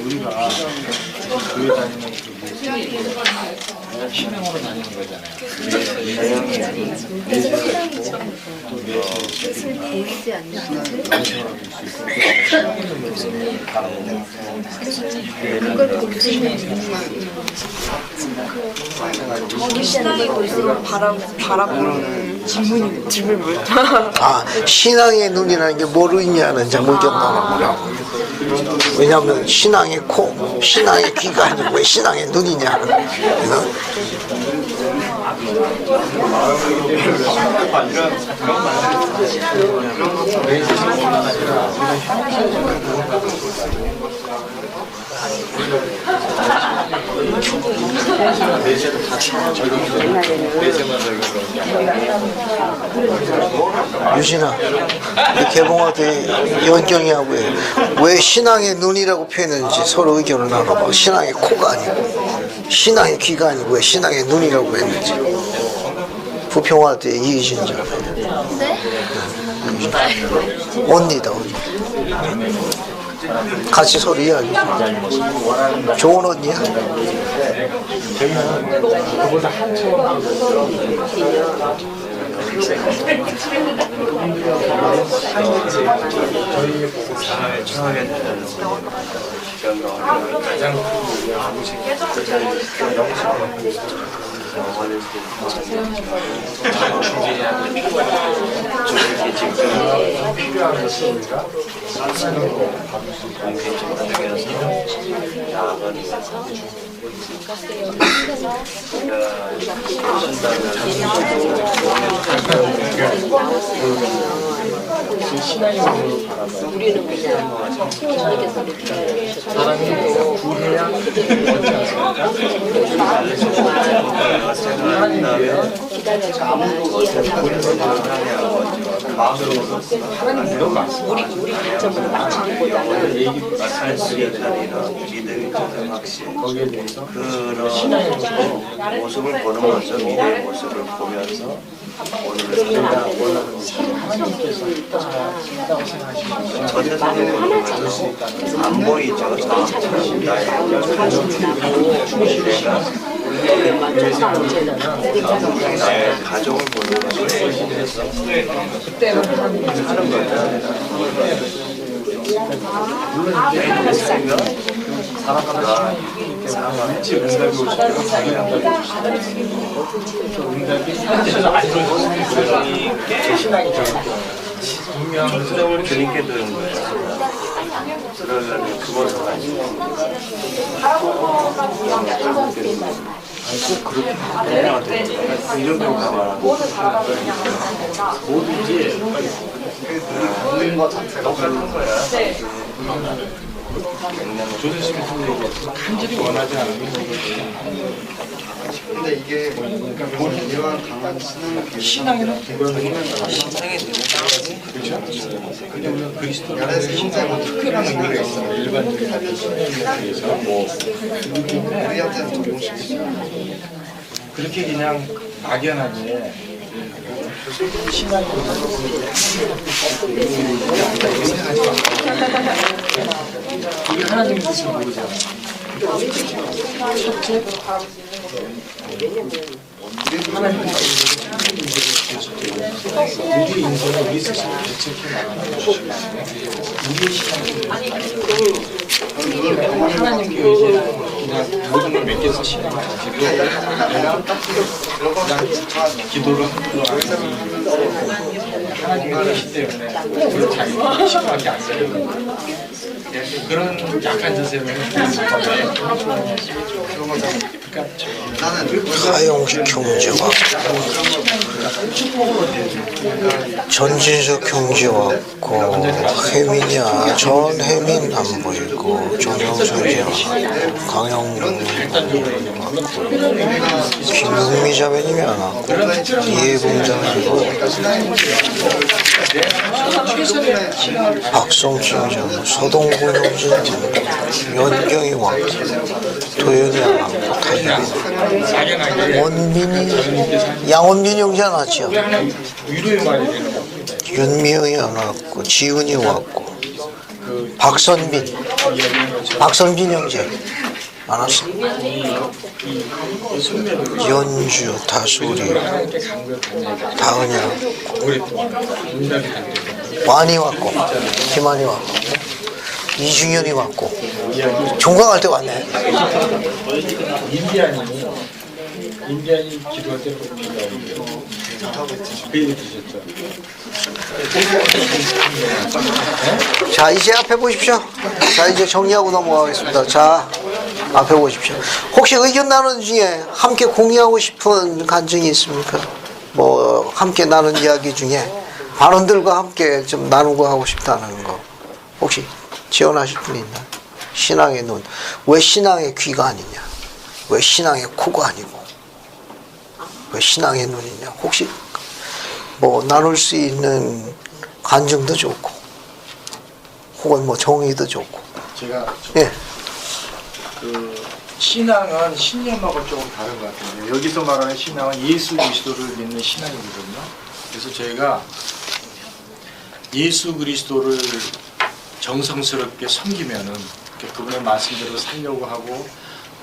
우리가 교회 다니는 신앙으로 다니는 거잖아요. 신앙이 볼수록 바라보는 질문 뭐였죠? 아, 신앙의 눈이라는 게 뭘 의미하는지 한번 의견 나눠보라고. 왜냐하면 신앙의 코, 신앙의 귀가 아니고 왜 신앙의 눈이냐. 유진아, 우리 개봉할 때 연경이하고 왜 신앙의 눈이라고 표현했는지 서로 의견을 나눠봐. 신앙의 코가 아니고 신앙의 귀가 아니고 왜 신앙의 눈이라고 했는지. 부평할 때 이의진 자. 네? 언니다, 언니. 같이 서로 이야기. 좋은 언니야? 그보다 저희 보고 잘 청하게 되는 가장 필요한 것을 우리가 산으로 받을 수 신앙으로 바라봐. 우리는 그냥 사람이 구해야 얻지 않습니까? 하나님께면 아무도 어떻게 구해서 하냐. 마음에서 하나님 이런 말씀 우리 관점으로 맞추기보다는 얘기 말씀드려야 되는 믿음이 가장 확실. 거기에 대해서 그런 신앙의 모습을 보는 거죠. 미래의 모습을 보면서 오늘 하나님께서 있다고 생각하시면 저 세상에 보는 거죠. 안 보이죠. 나의 가족을 보는 거죠. 그때는 하나님이 하는 거예요. 물론 이제 살아가다 상황에 응답이 오실 때가 당연히 응답이 현재는 안 좋은 제 신앙이 분명한 응답을 주님께 드는 거예요. 그러면 그것을 가지고 꼭 그렇게 해야 돼요. 이런 경우가 많아요. 뭐든지 모든 것 자체가 똑같은 거야. 조세스미 선생님이 간절히 원하지 않으면 근데 이게 이러한 강한 신앙에는 그렇죠? 왜냐하면 그리스도는 특별한 의미가 있어요. 일반적인 신앙에 비해서 우리한테는 적용시키지 그렇게 그냥 막연하게 신앙이 우리 하나님의 뜻을 모르잖아. 첫째, 하나님의 우리 인생을 우리 스스로 대책해 나가는 것이 우리의 신앙을 하나님께 의지하는 그냥 모든 걸 맡겨서 신앙을 가지고 내가 그냥 기도를 하고 하나님의 뜻이 때문에 그런 자기가 신앙밖에 안 되는 그런 약한 자세는 하용식 형제와 전진석 형제 왔고 혜민이야 전 혜민 안 보이고 정영수 형제와 강영문 김은미 자매님이 안 왔고 이해봉 자매님고 박성치 형제 서동구 형제 연경이 왔고 도현이 안 왔고 타이어 원빈이 양원빈 형제 안 왔죠. 윤미영이 안 왔고 지훈이 왔고 박선빈 형제 안 왔어. 연주 다소리 다은이랑 완이 왔고 김한이 왔고 이중현이 왔고 종강할 때 왔네. 인디안이 기도할 때는 그렇게 기도하는데요. 그 얘기 드셨죠? 자 이제 앞에 보십시오. 자 이제 정리하고 넘어가겠습니다. 자 앞에 보십시오. 혹시 의견 나누는 중에 함께 공유하고 싶은 간증이 있습니까? 뭐 함께 나눈 이야기 중에 발언들과 함께 좀 나누고 하고 싶다는 거 혹시 지원하실 분이 있나요? 신앙의 눈. 왜 신앙의 귀가 아니냐? 왜 신앙의 코가 아니고 왜 신앙의 눈이냐? 혹시 뭐 나눌 수 있는 간증도 좋고 혹은 뭐 정의도 좋고. 제가 예. 그 신앙은 신념하고 조금 다른 것 같은데 여기서 말하는 신앙은 예수 그리스도를 믿는 신앙이거든요. 그래서 저희가 예수 그리스도를 정성스럽게 섬기면은 그분의 말씀대로 살려고 하고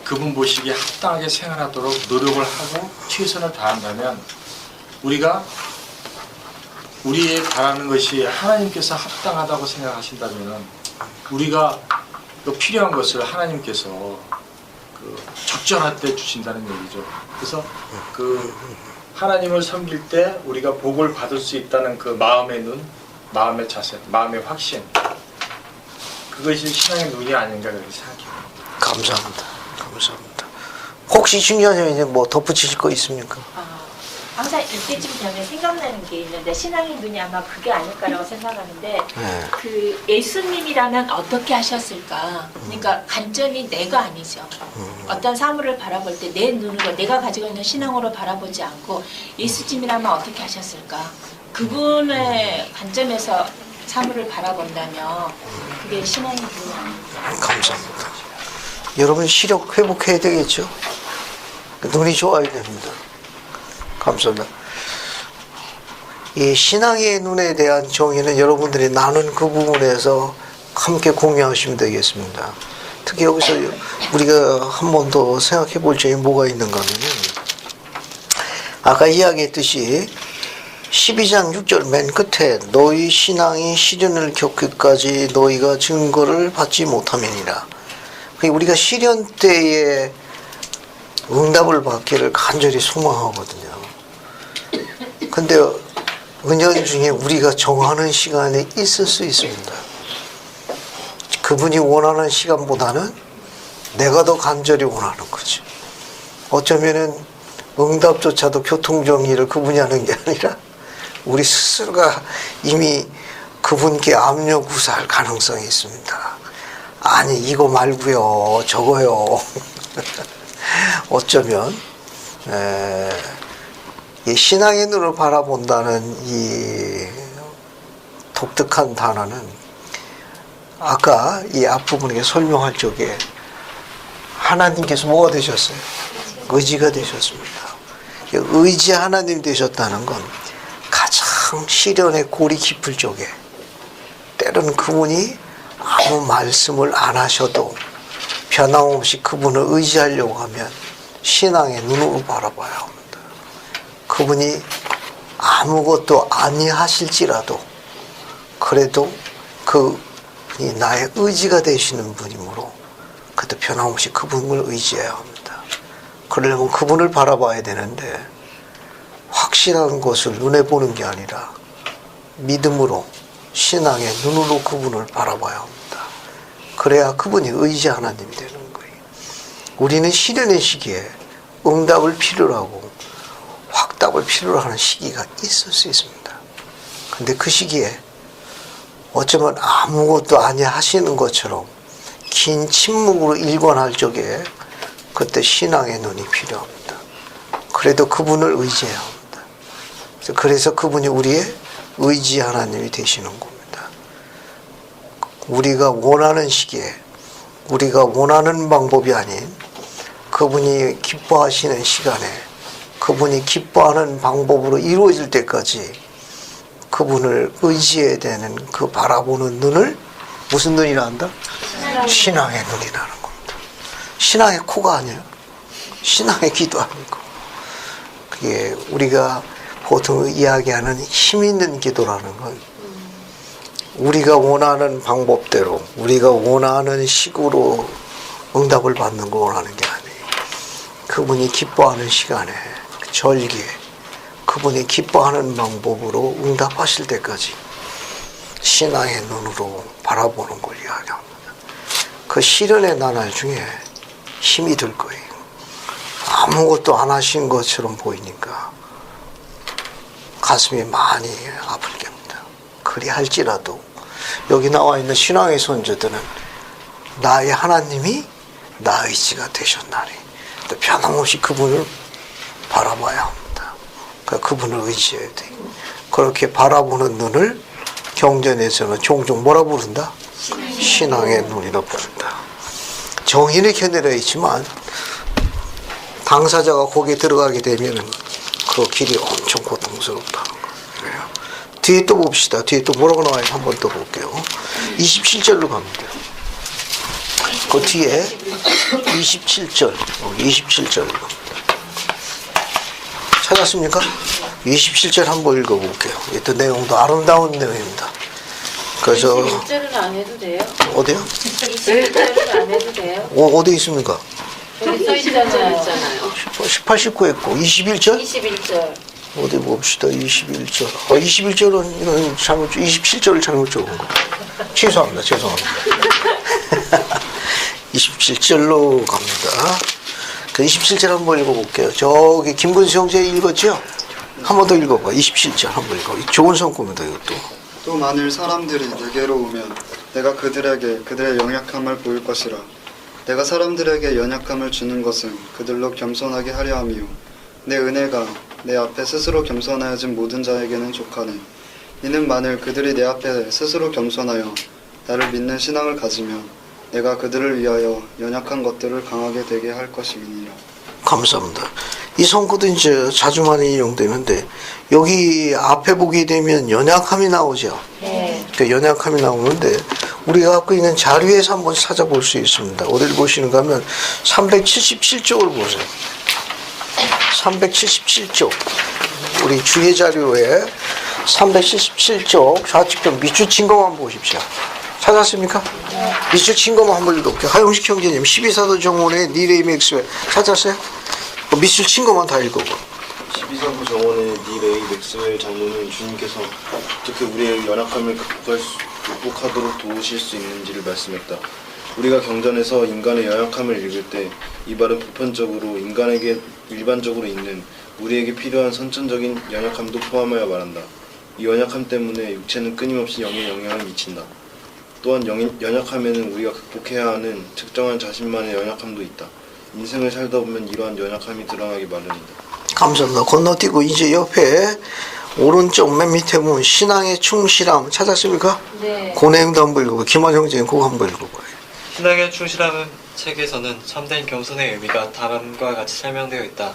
그분 보시기에 합당하게 생활하도록 노력을 하고 최선을 다한다면 우리가 우리의 바라는 것이 하나님께서 합당하다고 생각하신다면 우리가 그 필요한 것을 하나님께서 그 적절할 때 주신다는 얘기죠. 그래서 그 하나님을 섬길 때 우리가 복을 받을 수 있다는 그 마음의 눈, 마음의 자세, 마음의 확신 그것이 신앙의 눈이 아닌가 그렇게 생각해요. 감사합니다. 감사합니다. 혹시 신기하시면 이제 뭐 덧붙이실 거 있습니까? 항상 이때쯤 되면 생각나는 게 있는데 신앙의 눈이 아마 그게 아닐까라고 생각하는데 네. 그 예수님이라면 어떻게 하셨을까? 그러니까 관점이 내가 아니죠. 어떤 사물을 바라볼 때 내 눈으로 내가 가지고 있는 신앙으로 바라보지 않고 예수님이라면 어떻게 하셨을까? 그분의 관점에서 사물을 바라본다면 그게 신앙의 눈이 아닐까? 감사합니다. 여러분 시력 회복해야 되겠죠? 눈이 좋아야 됩니다. 감사합니다. 이 신앙의 눈에 대한 정의는 여러분들이 나눈 그 부분에서 함께 공유하시면 되겠습니다. 특히 여기서 우리가 한 번 더 생각해 볼 점이 뭐가 있는가 하면은 아까 이야기했듯이 12장 6절 맨 끝에 너희 신앙이 시련을 겪기까지 너희가 증거를 받지 못함이니라. 우리가 시련 때에 응답을 받기를 간절히 소망하거든요. 근데 은연중에 우리가 정하는 시간이 있을 수 있습니다. 그분이 원하는 시간보다는 내가 더 간절히 원하는 거죠. 어쩌면은 응답조차도 교통정리를 그분이 하는 게 아니라 우리 스스로가 이미 그분께 압력구사할 가능성이 있습니다. 아니 이거 말고요 저거요. 어쩌면 이 신앙의 눈을 바라본다는 이 독특한 단어는 아까 이 앞부분에 설명할 적에 하나님께서 뭐가 되셨어요? 의지가 되셨습니다. 의지 하나님 되셨다는 건 가장 시련의 골이 깊을 적에 때로는 그분이 아무 말씀을 안 하셔도 변함없이 그분을 의지하려고 하면 신앙의 눈으로 바라봐야 합니다. 그분이 아무것도 아니하실지라도 그래도 그분이 나의 의지가 되시는 분이므로 그래도 변함없이 그분을 의지해야 합니다. 그러려면 그분을 바라봐야 되는데 확실한 것을 눈에 보는 게 아니라 믿음으로 신앙의 눈으로 그분을 바라봐야 합니다. 그래야 그분이 의지 하나님이 되는 거예요. 우리는 시련의 시기에 응답을 필요로 하고 확답을 필요로 하는 시기가 있을 수 있습니다. 근데 그 시기에 어쩌면 아무것도 아니야 하시는 것처럼 긴 침묵으로 일관할 적에 그때 신앙의 눈이 필요합니다. 그래도 그분을 의지해야 합니다. 그래서 그분이 우리의 의지 하나님이 되시는 겁니다. 우리가 원하는 시기에 우리가 원하는 방법이 아닌 그분이 기뻐하시는 시간에 그분이 기뻐하는 방법으로 이루어질 때까지 그분을 의지해야 되는 그 바라보는 눈을 무슨 눈이라 한다? 신앙의 눈이라는 겁니다. 신앙의 코가 아니에요. 신앙의 귀도 아니고. 그게 우리가 보통 이야기하는 힘 있는 기도라는 건 우리가 원하는 방법대로 우리가 원하는 식으로 응답을 받는 걸 원하는 게 아니에요. 그분이 기뻐하는 시간에 절기에 그분이 기뻐하는 방법으로 응답하실 때까지 신앙의 눈으로 바라보는 걸 이야기합니다. 그 시련의 나날 중에 힘이 들 거예요. 아무것도 안 하신 것처럼 보이니까 가슴이 많이 아플 겁니다. 그리할지라도 여기 나와 있는 신앙의 선조들은 나의 하나님이 나의 의지가 되셨나니 또 변함없이 그분을 바라봐야 합니다. 그러니까 그분을 의지해야 돼요. 그렇게 바라보는 눈을 경전에서는 종종 뭐라 부른다? 신앙의 눈이라 부른다. 정의는 겨내려 있지만 당사자가 거기에 들어가게 되면 그 길이 엄청 고통스럽다는 거예요. 뒤에 또 봅시다. 뒤에 또 뭐라고 나와요? 한 번 더 볼게요. 27절로 갑니다. 그 뒤에 27절로 갑니다. 찾았습니까? 27절 한번 읽어볼게요. 이 내용도 아름다운 내용입니다. 그래서 21절은 안 해도 돼요? 어디요? 21절은 안 해도 돼요? 어디 있습니까? 여기 써 있잖아요. 18, 19 했고 21절? 21절. 어디 봅시다. 21절. 21절은 이건 잘못 27절을 잘못 적은 거. 죄송합니다. 27절로 갑니다. 그 27절 한번 읽어볼게요. 저기 김근수 형제 읽었죠? 한 번 더 읽어봐. 27절 한 번 읽어. 좋은 성구입니다, 이것도. 또 만일 사람들이 내게로 오면 내가 그들에게 그들의 연약함을 보일 것이라. 내가 사람들에게 연약함을 주는 것은 그들로 겸손하게 하려 함이요 내 은혜가 내 앞에 스스로 겸손하여진 모든 자에게는 족하네. 이는 만일 그들이 내 앞에 스스로 겸손하여 나를 믿는 신앙을 가지면 내가 그들을 위하여 연약한 것들을 강하게 되게 할 것임이니라. 감사합니다. 이 성구도 이제 자주 많이 인용되는데 여기 앞에 보게 되면 연약함이 나오죠. 그 연약함이 나오는데 우리가 갖고 있는 자료에서 한번 찾아볼 수 있습니다. 어디를 보시는가 하면 377쪽을 보세요. 377쪽 우리 주의 자료에 377쪽 좌측편 밑줄 친 것만 보십시오. 찾았습니까? 밑줄 친 것만 한번 읽어볼게요. 하용식 형제님 12사도 정원의 니레이 맥스웰 찾았어요? 밑줄 친 것만 다 읽어봐. 12사도 정원의 니레이 맥스웰 장로는 주님께서 어떻게 우리의 연약함을 극복하도록 도우실 수 있는지를 말씀했다. 우리가 경전에서 인간의 연약함을 읽을 때 이 말은 보편적으로 인간에게 일반적으로 있는 우리에게 필요한 선천적인 연약함도 포함하여 말한다. 이 연약함 때문에 육체는 끊임없이 영에 영향을 미친다. 또한 연약함에는 우리가 극복해야 하는 특정한 자신만의 연약함도 있다. 인생을 살다 보면 이러한 연약함이 드러나기 마련이다. 감사합니다. 건너뛰고 이제 옆에 오른쪽 맨 밑에 보면 신앙의 충실함 찾았습니까? 네. 그 내용도 한번 읽어봐요. 김한 형제님 그거 한번 읽어봐요. 신앙의 충실함은 책에서는 참된 겸손의 의미가 다음과 같이 설명되어 있다.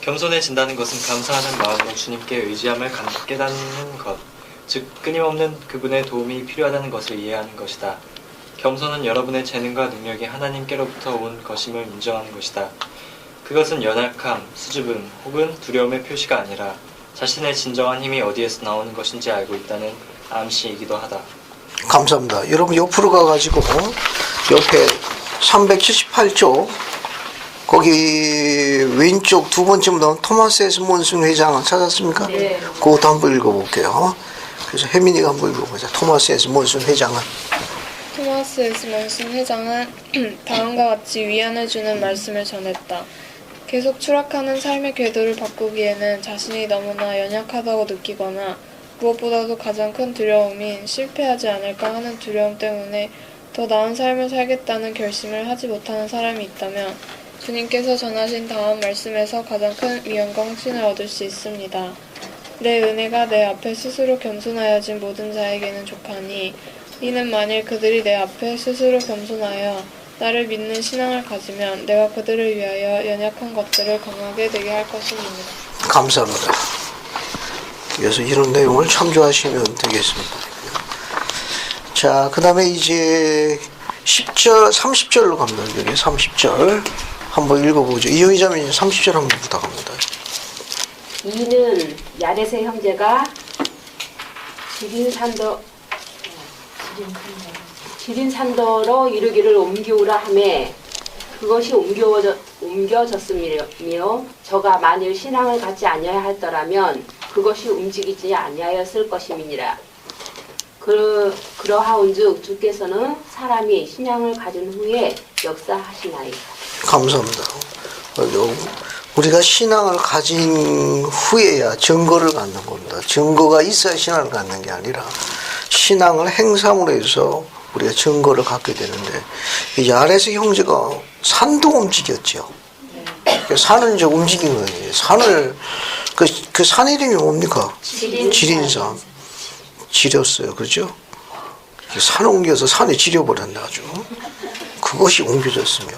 겸손해진다는 것은 감사하는 마음으로 주님께 의지함을 깨닫는 것, 즉 끊임없는 그분의 도움이 필요하다는 것을 이해하는 것이다. 겸손은 여러분의 재능과 능력이 하나님께로부터 온 것임을 인정하는 것이다. 그것은 연약함, 수줍음 혹은 두려움의 표시가 아니라 자신의 진정한 힘이 어디에서 나오는 것인지 알고 있다는 암시이기도 하다. 감사합니다. 여러분 옆으로 가가지고 옆에 378쪽 거기 왼쪽 두 번째로 나온 토마스 S. 몬슨 회장 찾았습니까? 네. 그것도 한번 읽어볼게요. 그래서 혜민이가 한번 읽어보자. 토마스 S. 몬슨 회장은 토마스 S. 몬슨 회장은 다음과 같이 위안을 주는 말씀을 전했다. 계속 추락하는 삶의 궤도를 바꾸기에는 자신이 너무나 연약하다고 느끼거나 무엇보다도 가장 큰 두려움인 실패하지 않을까 하는 두려움 때문에 더 나은 삶을 살겠다는 결심을 하지 못하는 사람이 있다면 주님께서 전하신 다음 말씀에서 가장 큰 위안과 확신을 얻을 수 있습니다. 내 은혜가 내 앞에 스스로 겸손하여진 모든 자에게는 족하니 이는 만일 그들이 내 앞에 스스로 겸손하여 나를 믿는 신앙을 가지면 내가 그들을 위하여 연약한 것들을 강하게 되게 할 것입니다. 감사합니다. 그래서 이런 내용을 참조하시면 되겠습니다. 자, 그 다음에 이제 10절, 30절로 갑니다. 여기 30절 한번 읽어보죠. 이효희 자매님 30절 한번 부탁합니다. 이는 야렛의 형제가 지린산더로 이르기를 옮기우라 하매 그것이 옮겨졌으며 저가 만일 신앙을 갖지 아니하였더라면 그것이 움직이지 아니하였을 것임이니라. 그러하온즉 주께서는 사람이 신앙을 가진 후에 역사하시나이다. 감사합니다. 우리가 신앙을 가진 후에야 증거를 갖는 겁니다. 증거가 있어야 신앙을 갖는 게 아니라 신앙을 행함으로 해서 우리가 증거를 갖게 되는데 야렛의 형제가 산도 움직였죠. 산을 이제 움직인 거예요. 산을 그 산 이름이 뭡니까? 지린산. 지렸어요. 그렇죠? 산을 옮겨서 산에 지려버렸네 아주. 그것이 옮겨졌으며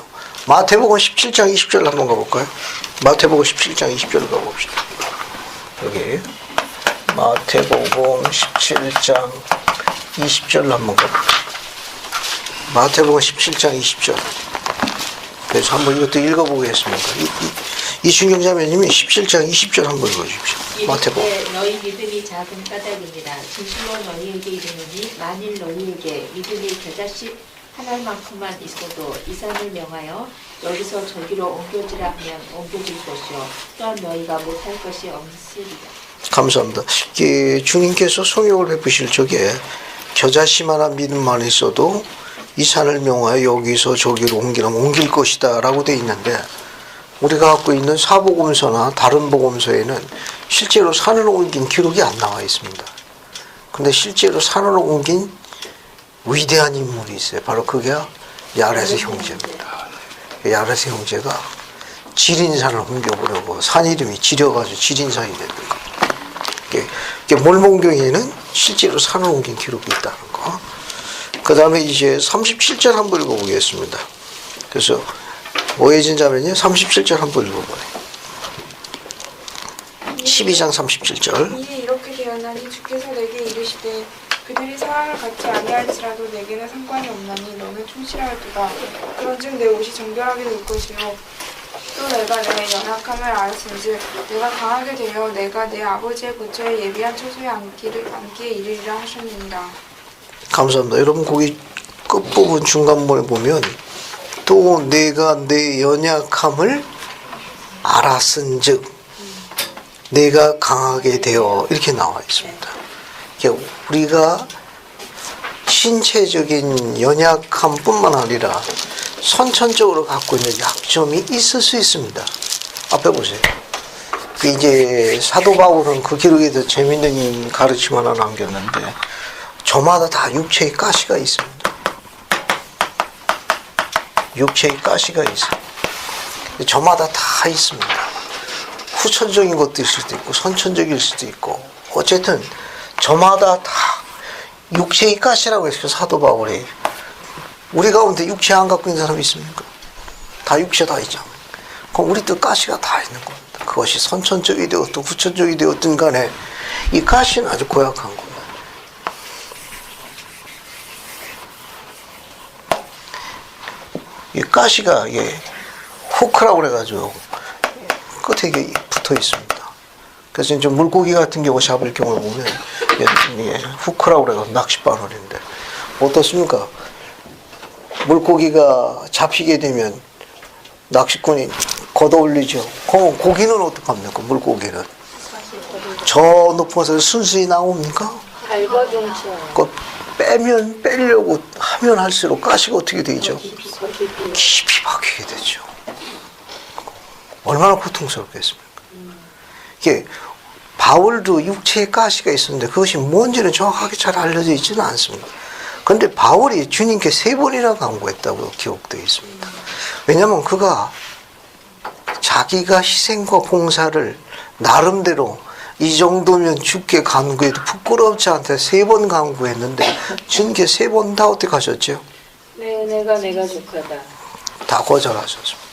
마태복음 17장 20절 한번 가볼까요? 마태복음 17장 20절을 가봅시다. 여기 마태복음 17장 20절 한번 가볼까요? 마태복음 17장 20절. 그래서 한번 이것도 읽어보겠습니다. 이순경 자매님이 17장 20절 한번 읽어주십시오. 마태복음. 이르되 너희 믿음이 작은 까닭이니라. 진실로 너희에게 이르노니 만일 너희에게 믿음이 겨자씨 하나만큼만 있어도 이 산을 명하여 여기서 저기로 옮겨지라 하면 옮겨질 것이요 또한 너희가 못할 것이 없으리라. 감사합니다. 주님께서 성령을 베푸실 적에 겨자씨만한 믿음만 있어도 이 산을 명하여 여기서 저기로 옮기라면 옮길 것이다 라고 되어 있는데 우리가 갖고 있는 사복음서나 다른 복음서에는 실제로 산을 옮긴 기록이 안 나와 있습니다. 근데 실제로 산을 옮긴 위대한 인물이 있어요. 바로 그게 야레스 형제입니다. 야레스 형제가 지린산을 옮겨보려고 산 이름이 지려가지고 지린산이 되는 거. 이게 몰몬경에는 실제로 산을 옮긴 기록이 있다는 거. 그 다음에 이제 37절 한번 읽어보겠습니다. 그래서 오해진 자매님 37절 한번 읽어봐요. 12장 37절. 이에 이렇게 되었나니 주께서 내게 이르시되 그들이 사랑을 갖지 아니할지라도 내게는 상관이 없나니 너는 충실하였도다. 그런즉 내 옷이 정결하게 될 것이요 또 내가 내 연약함을 알았은즉 내가 강하게 되어 내가 내 아버지의 고처에 예비한 처소에 앉기에 이르리라 하셨느니라. 감사합니다. 여러분 거기 끝부분 중간부분에 보면 또 내가 내 연약함을 알았은즉 내가 강하게 되어 이렇게 나와 있습니다. 우리가 신체적인 연약함뿐만 아니라 선천적으로 갖고 있는 약점이 있을 수 있습니다. 앞에 보세요. 이제 사도 바울은 그 기록에도 재밌는 가르침 하나 남겼는데 저마다 다 육체의 가시가 있습니다. 육체의 가시가 있어요. 저마다 다 있습니다. 후천적인 것도 있을 수도 있고 선천적일 수도 있고 어쨌든 저마다 다 육체의 가시라고 했어요. 사도 바울이. 우리 가운데 육체 안 갖고 있는 사람이 있습니까? 다 육체 다 있잖아요. 그럼 우리도 가시가 다 있는 겁니다. 그것이 선천적이 되었든 후천적이 되었든 간에 이 가시는 아주 고약한 겁니다. 이 가시가 후크라고 그래가지고 끝에 이게 붙어 있습니다. 그래서 이제 물고기 같은 경우 잡을 경우를 보면 후크라고 그래가지고 낚싯바늘인데 어떻습니까? 물고기가 잡히게 되면 낚시꾼이 걷어올리죠. 그럼 고기는 어떡합니까? 물고기는 저 높은 곳에서 순순히 나옵니까? 그 빼면 빼려고 하면 할수록 가시가 어떻게 되죠? 깊이 박히게 되죠. 얼마나 고통스럽겠습니까? 이게 바울도 육체에 가시가 있었는데 그것이 뭔지는 정확하게 잘 알려져 있지는 않습니다. 그런데 바울이 주님께 3번이나 간구했다고 기록되어 있습니다. 왜냐하면 그가 자기가 희생과 봉사를 나름대로 이 정도면 주께 간구해도 부끄럽지 않다 3번 간구했는데 주님께 3번 다 어떻게 하셨죠? 네, 내가 족하다. 다 거절하셨습니다.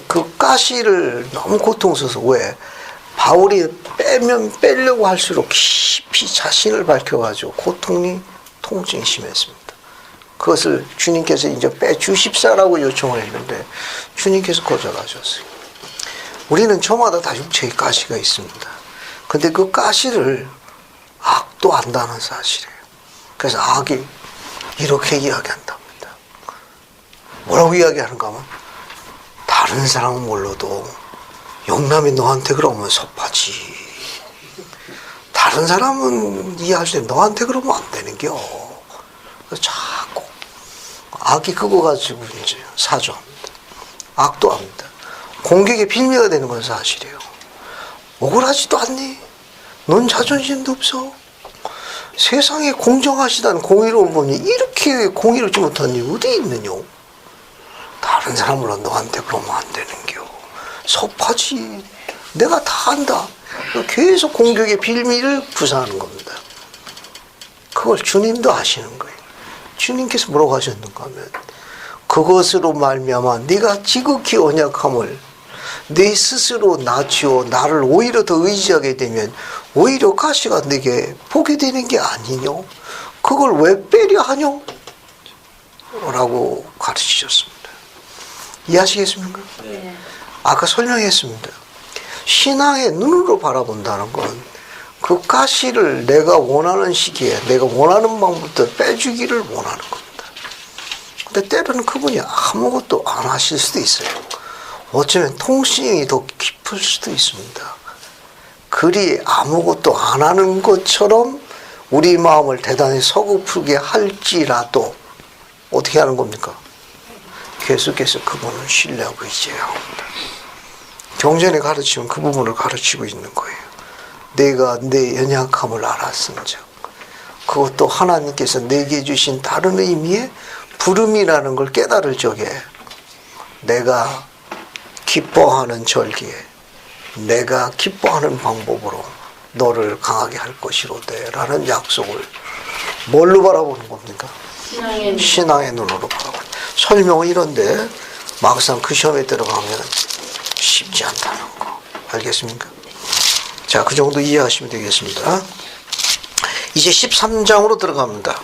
그 가시를 너무 고통스러워서 왜? 바울이 빼면 빼려고 할수록 깊이 자신을 밝혀가지고 고통이 통증이 심했습니다. 그것을 주님께서 이제 빼주십사라고 요청을 했는데 주님께서 거절하셨어요. 우리는 저마다 다 육체의 가시가 있습니다. 근데 그 가시를 악도 안다는 사실이에요. 그래서 악이 이렇게 이야기한답니다. 뭐라고 이야기하는가 하면 다른 사람은 몰라도 영남이 너한테 그러면 섭하지. 다른 사람은 이해할 때 너한테 그러면 안 되는겨. 그래서 자꾸 악이 그거 가지고 이제 사조합니다. 악도 합니다. 공격의 빌미가 되는 건 사실이에요. 억울하지도 않니? 넌 자존심도 없어. 세상에 공정하시다는 공의로운 분이 이렇게 공의롭지 못한 일이 어디 있느냐? 다른 사람으로 너한테 그러면 안 되는겨. 섭하지. 내가 다 안다. 계속 공격의 빌미를 구사하는 겁니다. 그걸 주님도 아시는 거예요. 주님께서 뭐라고 하셨는가 하면 그것으로 말미암아 네가 지극히 언약함을 네 스스로 낮추어 나를 오히려 더 의지하게 되면 오히려 가시가 내게 보게 되는 게 아니냐? 그걸 왜 빼려 하냐? 라고 가르치셨습니다. 이해하시겠습니까? 네. 아까 설명했습니다. 신앙의 눈으로 바라본다는 건 그 가시를 내가 원하는 시기에 내가 원하는 방법부터 빼주기를 원하는 겁니다. 근데 때로는 그분이 아무것도 안 하실 수도 있어요. 어쩌면 통신이 더 깊을 수도 있습니다. 그리 아무것도 안 하는 것처럼 우리 마음을 대단히 서글프게 할지라도 어떻게 하는 겁니까? 계속해서 그분을 신뢰하고 의지해야 합니다. 경전에 가르치면 그 부분을 가르치고 있는 거예요. 내가 내 연약함을 알았음즉, 그것도 하나님께서 내게 주신 다른 의미의 부름이라는 걸 깨달을 적에 내가 기뻐하는 절기에 내가 기뻐하는 방법으로 너를 강하게 할 것이로되 라는 약속을 뭘로 바라보는 겁니까? 신앙의 눈으로 바라보는. 설명은 이런데 막상 그 시험에 들어가면 쉽지 않다는 거. 알겠습니까? 자, 그 정도 이해하시면 되겠습니다. 이제 13장으로 들어갑니다.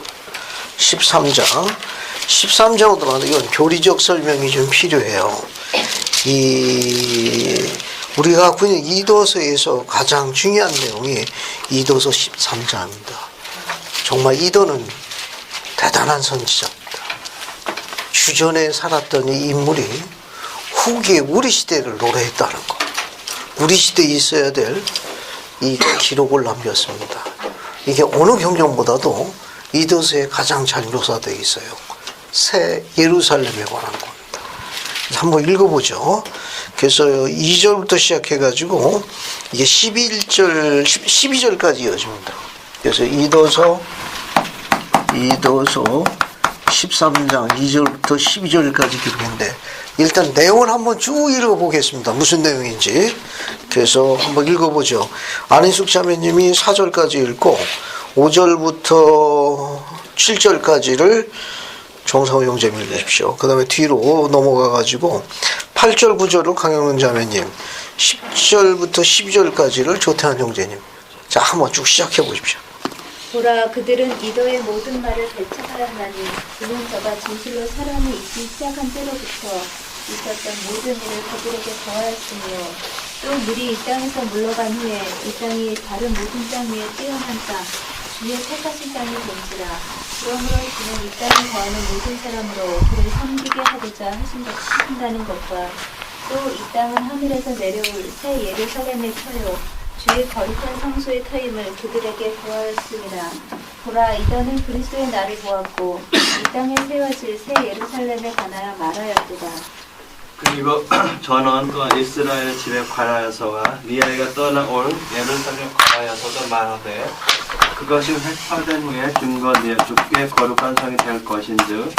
13장으로 들어가는데 이건 교리적 설명이 좀 필요해요. 우리가 그냥 이도서에서 가장 중요한 내용이 이도서 13장입니다. 정말 이도는 대단한 선지자입니다. 주전에 살았던 이 인물이 후기에 우리 시대를 노래했다는 거. 우리 시대에 있어야 될 이 기록을 남겼습니다. 이게 어느 경전보다도 이도서에 가장 잘 묘사되어 있어요. 새 예루살렘에 관한 겁니다. 한번 읽어보죠. 그래서 2절부터 시작해가지고 이게 12절까지 이어집니다. 그래서 이도서 13장 2절부터 12절까지 기록인데 일단 내용을 한번 쭉 읽어보겠습니다. 무슨 내용인지. 그래서 한번 읽어보죠. 안희숙 자매님이 4절까지 읽고 5절부터 7절까지를 정상호 형제님 읽으십시오. 그 다음에 뒤로 넘어가가지고 8절 9절을 강영은 자매님, 10절부터 12절까지를 조태한 형제님. 자, 한번 쭉 시작해 보십시오. 보라, 그들은 이도의 모든 말을 배척하였나니 그는 저가 진실로 사람이 있기 시작한 때로부터 있었던 모든 일을 그들에게 거하였으며 또 물이 이 땅에서 물러간 후에 이 땅이 다른 모든 땅 위에 뛰어난 땅 주의 택하신 땅이 된지라. 그러므로 그는 이 땅에 거하는 모든 사람으로 그를 섬기게 하고자 하신다는 것과 또 이 땅은 하늘에서 내려올 새 예루살렘의 터요 주의 거룩한 성소의 터임을 그들에게 보았음이라. 보라, 이더는 그리스도의 날을 보았고 이 땅에 세워질 새 예루살렘에 관하여 말하였도다. 그리고 저는 또 이스라엘 집에 관하여서와 네 아이가 떠나올 예루살렘 관하여서도 말하되 그것이 획파된 후에 증거되어 주께 거룩한 성이 될 것인즉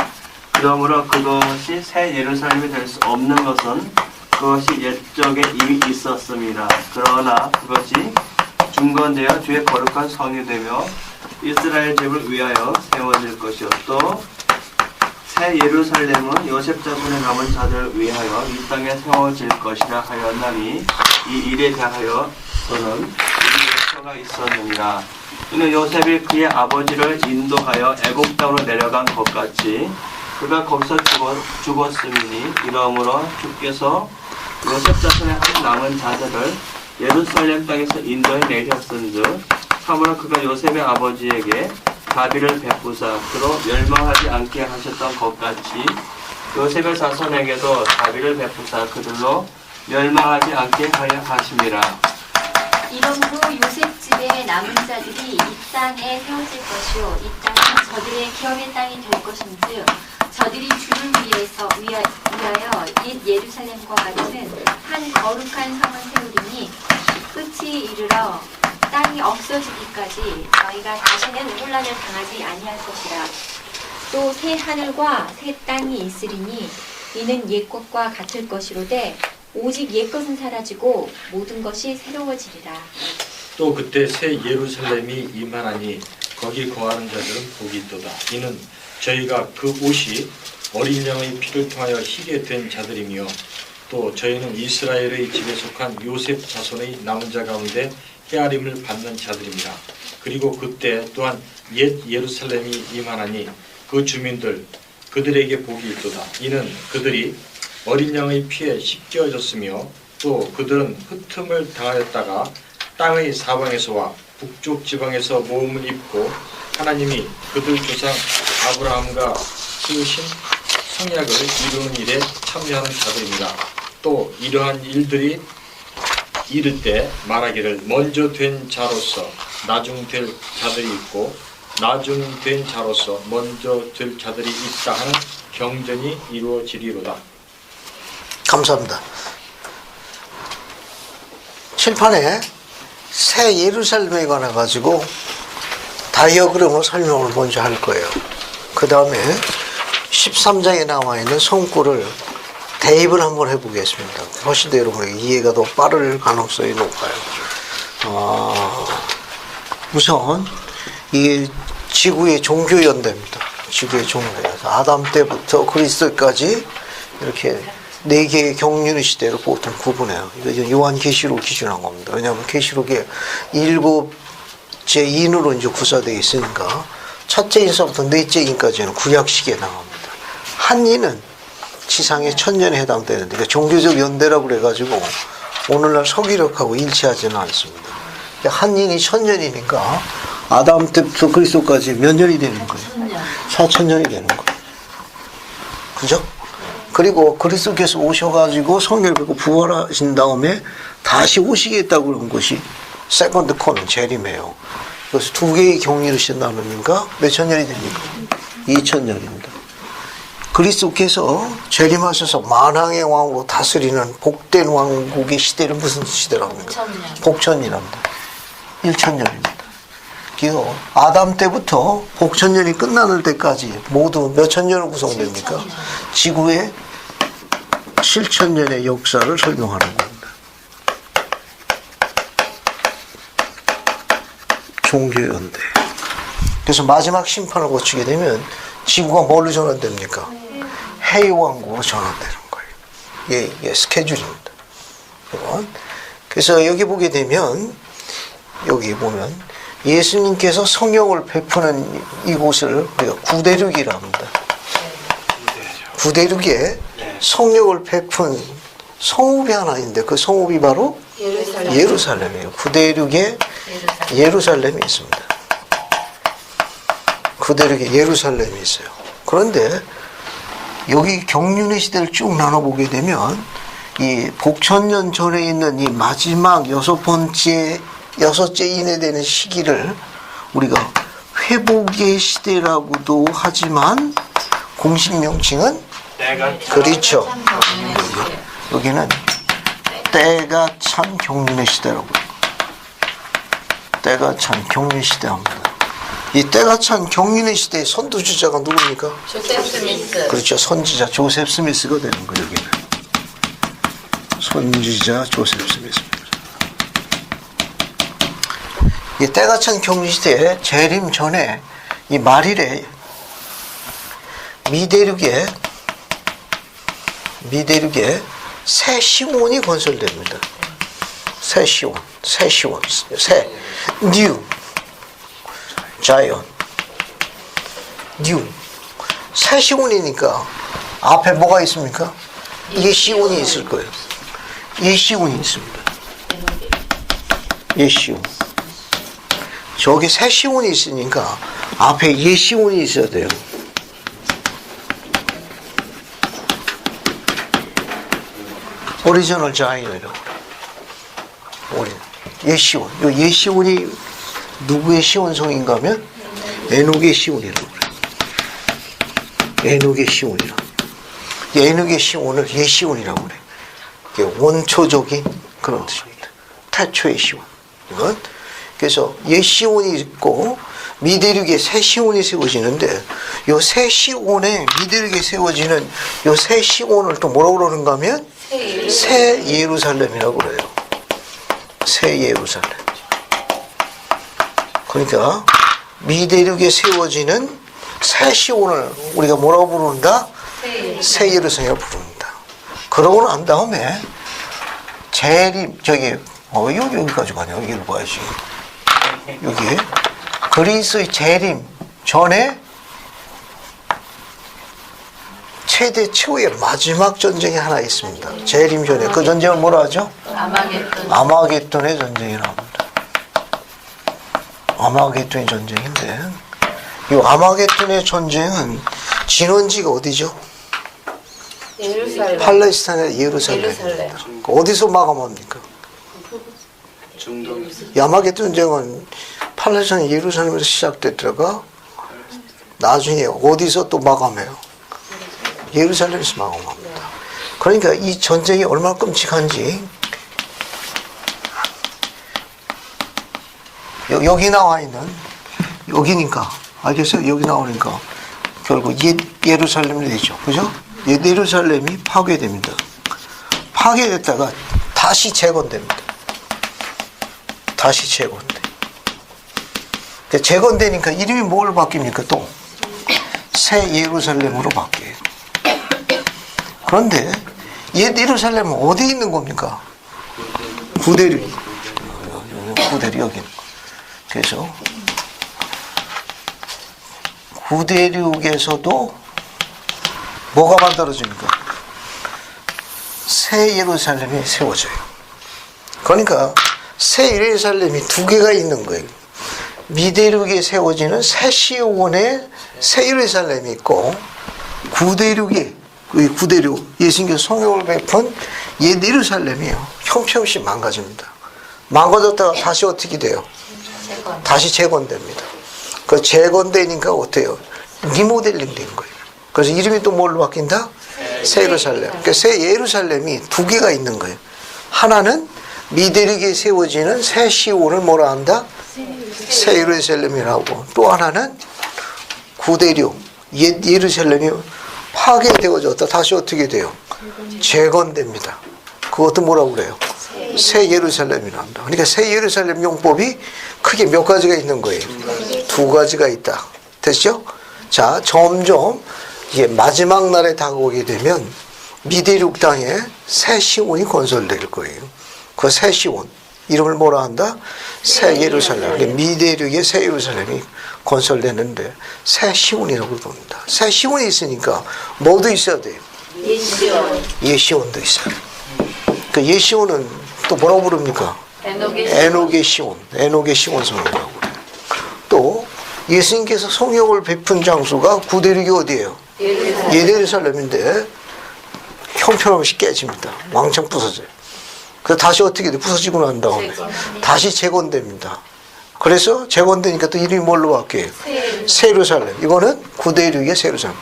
그러므로 그것이 새 예루살렘이 될 수 없는 것은 그것이 옛적에 이미 있었습니다. 그러나 그것이 중건되어 주의 거룩한 성이 되며 이스라엘 집을 위하여 세워질 것이요 또 새 예루살렘은 요셉 자손에 남은 자들을 위하여 이 땅에 세워질 것이라 하였나니 이 일에 대하여서는 일처가 있었느니라. 이는 요셉이 그의 아버지를 인도하여 애굽 땅으로 내려간 것 같이 그가 거기서 죽었음이니 이러므로 주께서 요셉 자손에 한 남은 자들을 예루살렘 땅에서 인도해 내셨은즉 참으로 그가 요셉의 아버지에게 자비를 베푸사 그로 멸망하지 않게 하셨던 것 같이 요셉의 자손에게도 자비를 베푸사 그들로 멸망하지 않게 하려 하심이라. 이러므로 요셉 집에 남은 자들이 이 땅에 세워질 것이요 이 땅은 저들의 기업의 땅이 될 것인즉 저들이 주를 위하여 옛 예루살렘과 같은 한 거룩한 성을 세우리니 끝이 이르러 땅이 없어지기까지 너희가 다시는 혼란을 당하지 아니할 것이라. 또 새 하늘과 새 땅이 있으리니 이는 옛 것과 같을 것이로되 오직 옛 것은 사라지고 모든 것이 새로워지리라. 또 그때 새 예루살렘이 임하나니 거기 거하는 자들은 복이 있도다. 이는 저희가 그 옷이 어린 양의 피를 통하여 희게 된 자들이며 또 저희는 이스라엘의 집에 속한 요셉 자손의 남은 자 가운데 헤아림을 받는 자들입니다. 그리고 그때 또한 옛 예루살렘이 임하나니 그 주민들 그들에게 복이 있도다. 이는 그들이 어린 양의 피에 씻겨졌으며 또 그들은 흩음을 당하였다가 땅의 사방에서와 북쪽 지방에서 모험을 입고 하나님이 그들 조상 아브라함과 세우신 성약을 이루는 일에 참여하는 자들입니다. 또 이러한 일들이 이를 때 말하기를 먼저 된 자로서 나중 될 자들이 있고 나중된 자로서 먼저 될 자들이 있다 하는 경전이 이루어지리로다. 감사합니다. 칠판에 새 예루살렘에 관해 가지고 다이어그램으로 설명을 먼저 할 거예요. 그 다음에 13장에 나와 있는 성구를 대입을 한번 해보겠습니다. 훨씬 더 여러분에게 이해가 더 빠를 가능성이 높아요. 우선 이게 지구의 종교연대입니다. 지구의 종교연대. 아담 때부터 그리스도까지 이렇게 4개의 경륜의 시대를 보통 구분해요. 이거 요한계시록 기준한 겁니다. 왜냐하면 계시록에 7째 인으로 이제 구사되어 있으니까 첫째 인서부터 넷째 인까지는 구약 시기에 나옵니다. 한 인은 지상의 천년에 해당되는데, 그러니까 종교적 연대라고 그래가지고 오늘날 서기력하고 일치하지는 않습니다. 한 인이 천년이니까 아담 때부터 그리스도까지 몇 년이 되는 거예요? 4천년이 되는 거예요. 그죠? 그리고 그리스도께서 오셔가지고 성경을 뵙고 부활하신 다음에 다시 오시겠다고 그런 것이 세컨드 컴은 재림이에요. 그래서 2개의 경륜을 신다니까 몇 천년이 됩니까? 2000년입니다. 그리스도께서 재림하셔서 만왕의 왕으로 다스리는 복된 왕국의 시대를 무슨 시대라고 합니까? 복천년입니다. 1000년입니다. 그래서 아담 때부터 복천년이 끝나는 때까지 모두 몇 천년으로 구성됩니까? 지구의 7000년의 역사를 설명하는 겁니다. 종교연대. 그래서 마지막 심판을 거치게 되면 지구가 뭘로 전환됩니까? 해왕국으로 전환되는 거예요. 이게 스케줄입니다. 그래서 여기 보게 되면, 여기 보면 예수님께서 성령을 베푸는 이곳을 우리가 구대륙이라 합니다. 구대륙에 성령을 베푼 성읍이 하나 있는데 그 성읍이 바로 예루살렘이에요. 구대륙에 예루살렘이 있습니다. 구대륙에 예루살렘이 있어요. 그런데 여기 경륜의 시대를 쭉 나눠보게 되면 이 복천년 전에 있는 이 마지막 여섯째 인해되는 시기를 우리가 회복의 시대라고도 하지만 공식 명칭은 그렇죠. 여기는 때가 찬 경륜의 시대라고. 때가 찬 경륜 시대입니다. 이 때가 찬 경륜의 시대의 선두주자가 누굽니까? 조셉 스미스. 그렇죠. 선지자 조셉 스미스가 되는 거예요. 여기는 선지자 조셉 스미스입니다. 이 때가 찬 경륜 시대에 재림 전에 이 말일에 미대륙에 새 시온이 건설됩니다. 새 뉴 자이언 뉴 새 시온이니까 앞에 뭐가 있습니까? 이게 시온이 있을 거예요. 이 시온이 있습니다. 이 시온. 저기 새 시온이 있으니까 앞에 이 시온이 있어야 돼요. 오리지널 자이언이라고 그래요. 예시온. 요 예시온이 누구의 시온성인가 하면 에녹의 시온이라고 그래요. 에녹의 시온이라고. 에녹의 시온을 예시온이라고 그래요. 이게 원초적인 그런 뜻입니다. 태초의 시온. 이건 그래서 예시온이 있고 미대륙에 새 시온이 세워지는데 요 새 시온에 미대륙에 세워지는 요 새 시온을 또 뭐라고 그러는가 하면 새 예루살렘이라고 그래요. 새 예루살렘. 그러니까 미대륙에 세워지는 새 시온을 우리가 뭐라고 부른다? 새 예루살렘이라고 부른다. 그러고 난 다음에 재림 여기까지 가냐? 여기를 봐야지. 여기 그리스의 재림 전에 최후의 마지막 전쟁이 하나 있습니다. 재림 전에 그 전쟁을 뭐라 하죠? 아마겟돈의 전쟁이라고 합니다. 아마겟돈의 전쟁인데 이 아마겟돈의 전쟁은 진원지가 어디죠? 예루살렘. 팔레스타인의 예루살렘입니다. 어디서 마감합니까? 아마겟돈 전쟁은 팔레스타인 예루살렘에서 시작됐다가 나중에 어디서 또 마감해요? 예루살렘에서 마감합니다. 그러니까 이 전쟁이 얼마나 끔찍한지 여기 나와 있는 여기니까 알겠어요? 여기 나오니까 결국 예루살렘이 되죠. 그죠? 예루살렘이 파괴됩니다. 파괴됐다가 다시 재건됩니다. 다시 재건돼. 재건되니까 이름이 뭘 바뀝니까? 또 새 예루살렘으로 바뀌어요. 그런데 옛 예루살렘은 어디에 있는 겁니까? 구대륙. 구대륙 여기. 그래서 구대륙에서도 뭐가 만들어집니까? 새 예루살렘이 세워져요. 그러니까 새 예루살렘이 두 개가 있는 거예요. 미대륙에 세워지는 새 시온의 새 예루살렘이 있고 구대륙에 구대륙 예수님께서 성령을 베푼 옛 예루살렘이에요. 형편없이 망가집니다. 망가졌다가 다시 어떻게 돼요? 다시 재건됩니다. 그 재건되니까 어때요? 리모델링 된 거예요. 그래서 이름이 또 뭘로 바뀐다? 새 예루살렘. 그러니까 새 예루살렘이 두 개가 있는 거예요. 하나는 미대륙에 세워지는 새 시온을 뭐라 한다? 새 예루살렘이라고. 또 하나는 구대륙 옛 예루살렘이 파괴되어졌다. 다시 어떻게 돼요? 재건됩니다. 그것도 뭐라고 그래요? 새 예루살렘이라 한다. 그러니까 새 예루살렘 용법이 크게 몇 가지가 있는 거예요? 두 가지가 있다. 됐죠? 자, 점점 이게 마지막 날에 다가오게 되면 미대륙 땅에 새 시온이 건설될 거예요. 그 새 시온 이름을 뭐라 한다? 새 예루살렘. 미대륙의 새 예루살렘이 건설되는데 새 시온이라고 부릅니다. 새 시온이 있으니까 뭐도 있어야 돼요? 예시온도 있어요. 그 예시온은 또 뭐라고 부릅니까? 에녹의 시온. 에녹의 시온 성이라고 그래요. 또 예수님께서 성령을 베푼 장소가 구대륙이 어디예요? 예루살렘인데 형편없이 깨집니다. 왕창 부서져요. 그래서 다시 어떻게 돼? 부서지고 난 다음에 다시 재건됩니다. 그래서 재건되니까 또 이름이 뭘로 바뀌어요? 새 예루살렘. 이거는 구대륙의 새 예루살렘.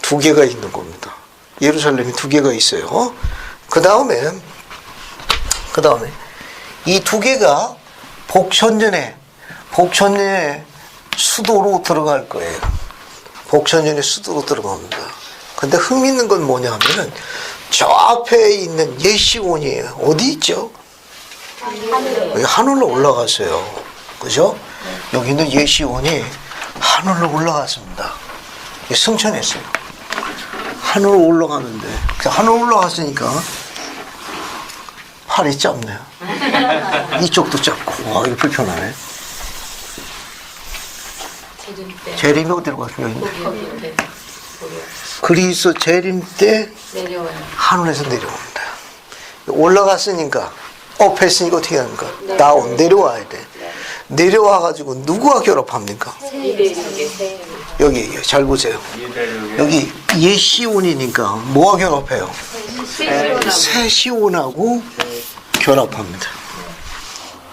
두 개가 있는 겁니다. 예루살렘이 두 개가 있어요. 그 다음에 이 두 개가 복천년에 수도로 들어갈 거예요. 복천년에 수도로 들어갑니다. 근데 흥미있는 건 뭐냐 하면은 저 앞에 있는 예시온이에요. 어디 있죠? 여기 하늘로 올라갔어요. 그죠? 여기 있는 예시온이 하늘로 올라갔습니다. 승천했어요. 하늘로 올라가는데 하늘로 올라갔으니까 팔이 짧네요. 이쪽도 짧고 와 이거 불편하네. 재림이 어디로 갔어요? 그리스 재림 때 하늘에서 내려옵니다. 올라갔으니까 업했으니까 어떻게 합니까? 다운 내려와야 돼. 내려와가지고 누구와 결합합니까? 여기 잘 보세요. 여기 예시온이니까 뭐와 결합해요? 새 시온하고 결합합니다.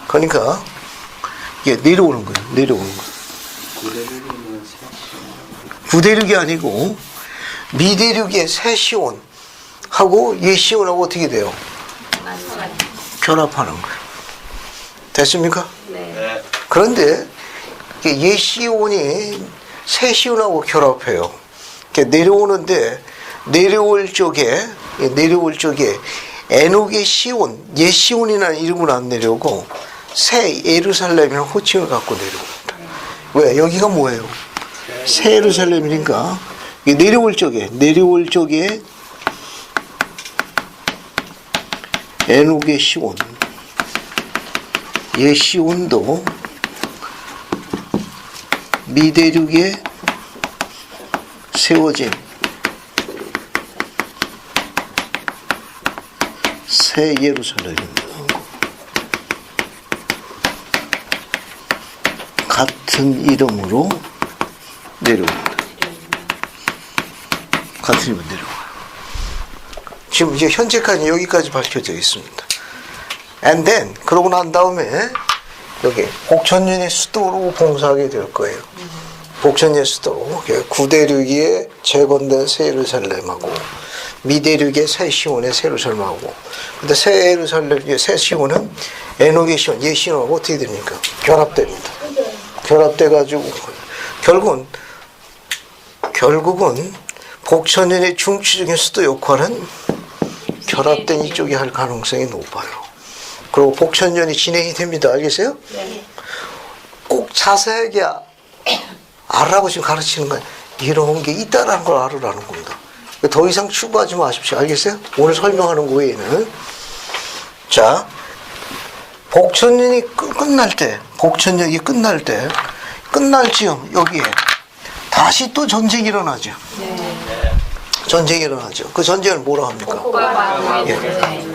그러니까 이게 내려오는 거예요. 내려오는 거예요. 구대륙이 아니고 미대륙의 새 시온하고 예시온하고 어떻게 돼요? 결합하는 거예요. 됐습니까? 네. 그런데 예시온이 새 시온하고 결합해요. 내려오는데 내려올 쪽에 에녹의 시온, 예시온이라는 이름으로 안 내려오고 새 예루살렘이라는 호칭을 갖고 내려옵니다. 왜? 여기가 뭐예요? 새 예루살렘이니까 내려올 쪽에 에녹의 시온, 예시온도 미대륙에 세워진 새 예루살렘입니다. 같은 이름으로 내려옵니다. 같은 이름으로 내려와요. 지금 이제 현재까지 여기까지 밝혀져 있습니다. And then 그러고 난 다음에 여기 복천년의 수도로 봉사하게 될 거예요. 복천년의 수도, 구대륙에 재건된 새 예루살렘하고 미대륙의 새 시온의 새 예루살렘하고, 근데 새 예루살렘의 새 시온은 에녹의 시온, 옛 시온하고 어떻게 됩니까? 결합됩니다. 결합돼가지고 결국은 복천년의 중추적인 수도 역할은 결합된 이쪽이 할 가능성이 높아요. 그리고 복천년이 진행이 됩니다. 알겠어요? 네. 꼭 자세하게 알라고 지금 가르치는 거예요. 이런 게 있다라는 걸 알으라는 겁니다. 더 이상 추구하지 마십시오. 알겠어요? 오늘 설명하는 거 외에는. 자, 복천년이 끝날 때, 복천년이 끝날 때, 끝날 즈음 여기에 다시 또 전쟁이 일어나죠. 전쟁이 일어나죠. 그 전쟁을 뭐라 합니까?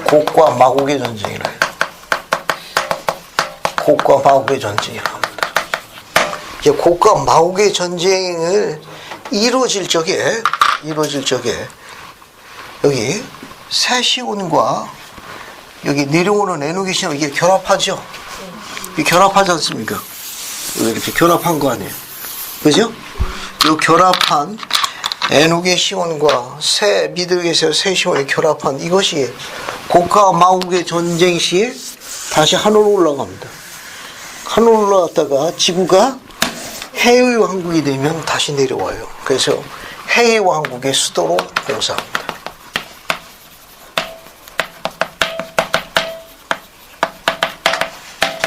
곡과 마곡의 전쟁이라 해요. 곡과 마곡의 전쟁이라고 합니다. 곡과 마곡의 전쟁을 이루어질 적에 여기 새 시온과 여기 내려오는 에녹의 시온 이게 결합하죠. 이게 결합하지 않습니까? 이렇게 결합한 거 아니에요. 그죠? 이 결합한 에녹의 시온과 새 미드에서 새 시온이 결합한 이것이 곡과 마곡의 전쟁 시에 다시 하늘로 올라갑니다. 하늘로 올라갔다가 지구가 해의 왕국이 되면 다시 내려와요. 그래서 해의 왕국의 수도로 봉사합니다.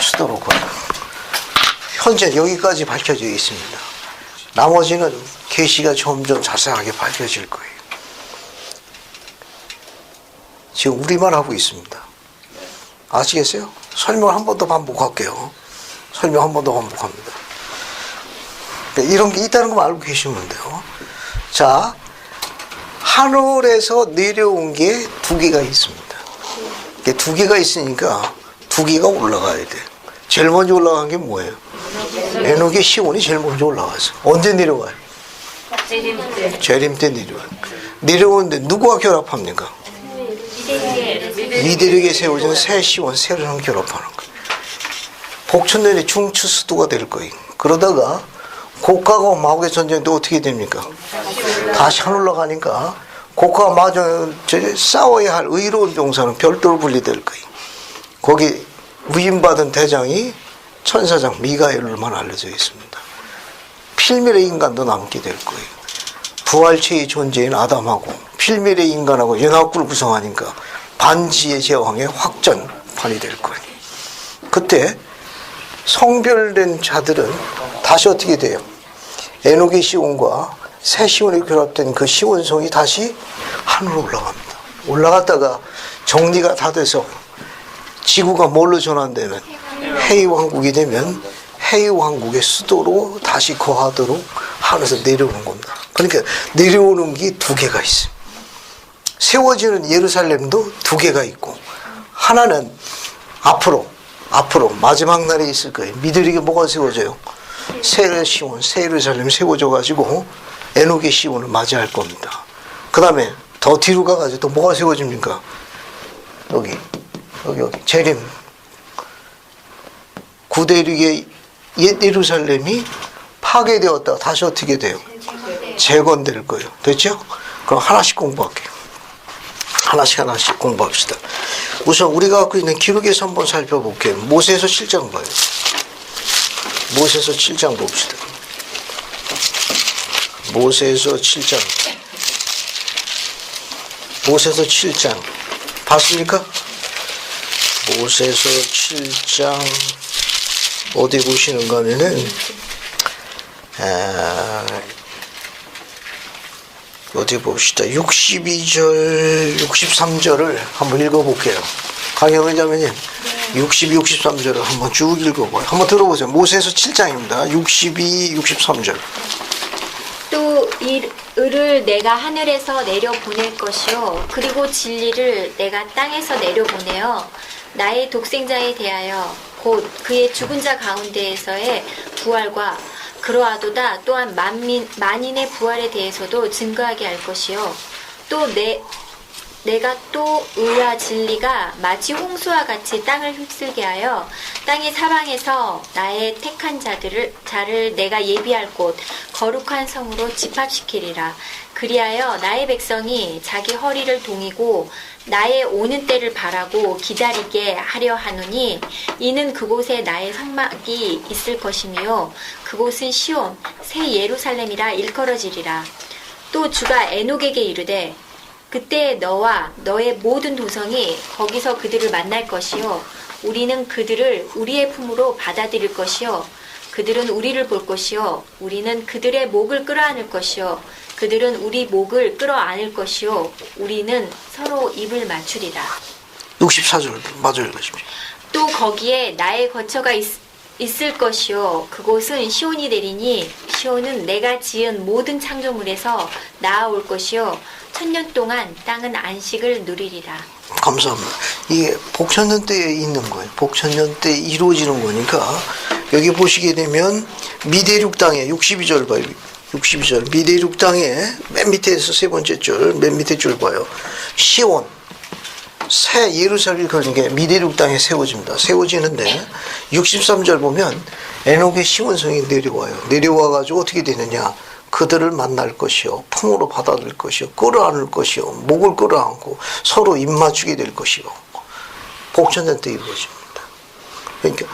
수도로 가요. 현재 여기까지 밝혀져 있습니다. 나머지는 계시가 점점 자세하게 밝혀질 거예요. 지금 우리만 하고 있습니다. 아시겠어요? 설명을 한 번 더 반복할게요. 설명 한 번 더 반복합니다. 이런 게 있다는 거 알고 계시면 돼요. 자, 하늘에서 내려온 게 두 개가 있습니다. 두 개가 있으니까 두 개가 올라가야 돼. 제일 먼저 올라간 게 뭐예요? 에녹의 시온이 제일 먼저 올라가서 언제 내려와요? 재림 때 내려와요. 내려오는데 누구와 결합합니까? 미대륙에 세워진 새 시온, 새로운 결합하는 거예요. 복천년의 중추 수도가 될 거예요. 그러다가 곡과 마곡의 전쟁도 어떻게 됩니까? 다시 하늘 올라가니까 곡과 마곡 싸워야 할 의로운 병사는 별도로 분리될 거예요. 거기 위임받은 대장이 천사장 미가엘로만 알려져 있습니다. 필멸의 인간도 남게 될 거예요. 부활체의 존재인 아담하고 필멸의 인간하고 연합국을 구성하니까 반지의 제왕의 확전판이 될 거예요. 그때 성별된 자들은 다시 어떻게 돼요? 에녹의 시온과 새 시온이 결합된 그 시온성이 다시 하늘로 올라갑니다. 올라갔다가 정리가 다 돼서 지구가 뭘로 전환되면 해의 왕국이 되면 해의 왕국의 수도로 다시 거하도록 하늘에서 내려오는 겁니다. 그러니까 내려오는 게 두 개가 있어요. 세워지는 예루살렘도 두 개가 있고 하나는 앞으로 마지막 날에 있을 거예요. 미들에게 뭐가 세워져요? 새 시온, 새 예루살렘 세워져 가지고 에녹의 시온을 맞이할 겁니다. 그 다음에 더 뒤로 가가지고 또 뭐가 세워집니까? 여기 재림, 구대륙의 옛 예루살렘이 파괴되었다가 다시 어떻게 돼요? 재건될 거예요. 됐죠? 그럼 하나씩 공부할게요. 하나씩 공부합시다. 우선 우리가 갖고 있는 기록에서 한번 살펴볼게요. 모세에서 7장 봐요. 모세에서 7장 봅시다. 모세에서 7장. 모세에서 7장. 봤습니까? 모세에서 7장. 어디 보시는가 하면은, 어디 봅시다. 62절, 63절을 한번 읽어볼게요. 강영은 자매님, 62, 63절을 한번 쭉 읽어봐요. 한번 들어보세요. 모세에서 7장입니다. 62, 63절. 또 이 을을 내가 하늘에서 내려 보낼 것이요 그리고 진리를 내가 땅에서 내려 보내어 나의 독생자에 대하여 곧 그의 죽은 자 가운데에서의 부활과 그러하도다 또한 만인의 부활에 대해서도 증거하게 할 것이요 또 내가 또 의와 진리가 마치 홍수와 같이 땅을 휩쓸게 하여 땅의 사방에서 나의 택한 자를 내가 예비할 곳 거룩한 성으로 집합시키리라. 그리하여 나의 백성이 자기 허리를 동이고 나의 오는 때를 바라고 기다리게 하려 하노니 이는 그곳에 나의 성막이 있을 것이며 그곳은 시온 새 예루살렘이라 일컬어지리라. 또 주가 에녹에게 이르되 그때 너와 너의 모든 도성이 거기서 그들을 만날 것이요 우리는 그들을 우리의 품으로 받아들일 것이요 그들은 우리를 볼 것이요 우리는 그들의 목을 끌어안을 것이요 그들은 우리 목을 끌어안을 것이요 우리는 서로 입을 맞추리라. 64절 마저 읽으십시오. 또 거기에 나의 거처가 있을 것이요 그곳은 시온이 되리니 시온은 내가 지은 모든 창조물에서 나아올 것이요 천년 동안 땅은 안식을 누리리라. 감사합니다. 이게 복천년 때에 있는 거예요. 복천년 때 이루어지는 거니까 여기 보시게 되면 미대륙 땅에 62절 봐요. 62절 미대륙 땅에 맨 밑에서 세 번째 줄 맨 밑에 줄 봐요. 시온 새 예루살렘이 그런 게 미대륙 땅에 세워집니다. 세워지는데 63절 보면 에녹의 시온성이 내려와요. 내려와가지고 어떻게 되느냐? 그들을 만날 것이요 품으로 받아들일 것이요 끌어안을 것이요 목을 끌어안고 서로 입맞추게 될 것이요 복천년 때 이루어집니다. 그러니까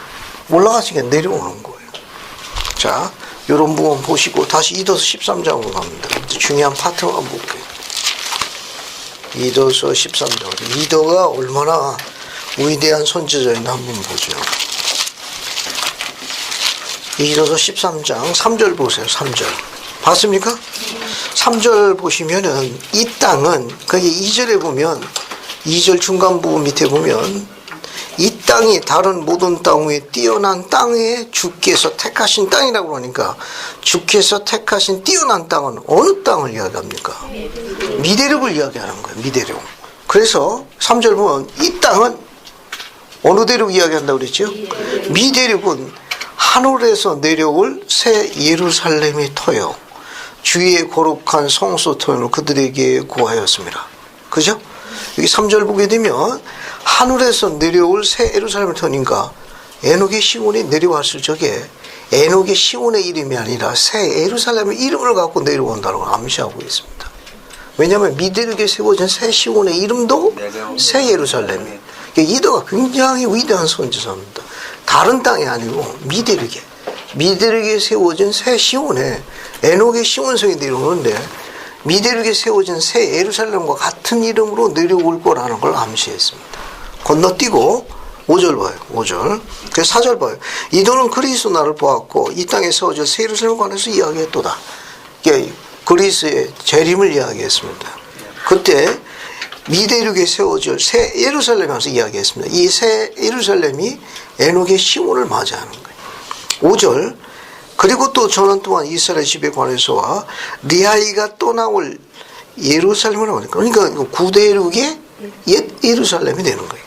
올라가시게 내려오는 거예요. 자, 이런 부분 보시고 다시 이도서 13장으로 갑니다. 중요한 파트만 볼게요. 이도서 13장. 이도가 얼마나 위대한 선지자였나 한번 보죠. 이도서 13장 3절 보세요. 3절. 봤습니까? 3절 보시면은 이 땅은 거기 2절에 보면 2절 중간 부분 밑에 보면 이 땅이 다른 모든 땅 위에 뛰어난 땅에 주께서 택하신 땅이라고 그러니까 주께서 택하신 뛰어난 땅은 어느 땅을 이야기합니까? 미대륙을 이야기하는 거예요. 미대륙. 그래서 3절 보면 이 땅은 어느 대륙 이야기한다고 그랬죠? 미대륙은 하늘에서 내려올 새 예루살렘의 터요 주의 거룩한 성소 터로 그들에게 구하였습니다. 그죠? 여기 3절 보게 되면 하늘에서 내려올 새 예루살렘의 터니까 에녹의 시온이 내려왔을 적에 에녹의 시온의 이름이 아니라 새 예루살렘의 이름을 갖고 내려온다고 암시하고 있습니다. 왜냐하면 미대륙에 세워진 새 시온의 이름도 새 예루살렘이에요. 이도가 굉장히 위대한 선지자입니다. 다른 땅이 아니고 미대륙에 세워진 새 시온에 에녹의 시온성이 내려오는데 미대륙에 세워진 새 예루살렘과 같은 이름으로 내려올 거라는 걸 암시했습니다. 건너뛰고 5절 봐요. 5절. 그래서 4절 봐요. 이도는 그리스도 나를 보았고 이 땅에 세워질 새 예루살렘에 관해서 이야기했도다. 그리스의 재림을 이야기했습니다. 그때 미대륙에 세워질 새 예루살렘에 관해서 이야기했습니다. 이 새 예루살렘이 에녹의 시온을 맞이하는 거예요. 5절. 그리고 또 저는 또한 이스라엘 집에 관해서와 네 아이가 또 나올 예루살렘을 하니까 그러니까 구대륙의 옛 예루살렘이 되는 거예요.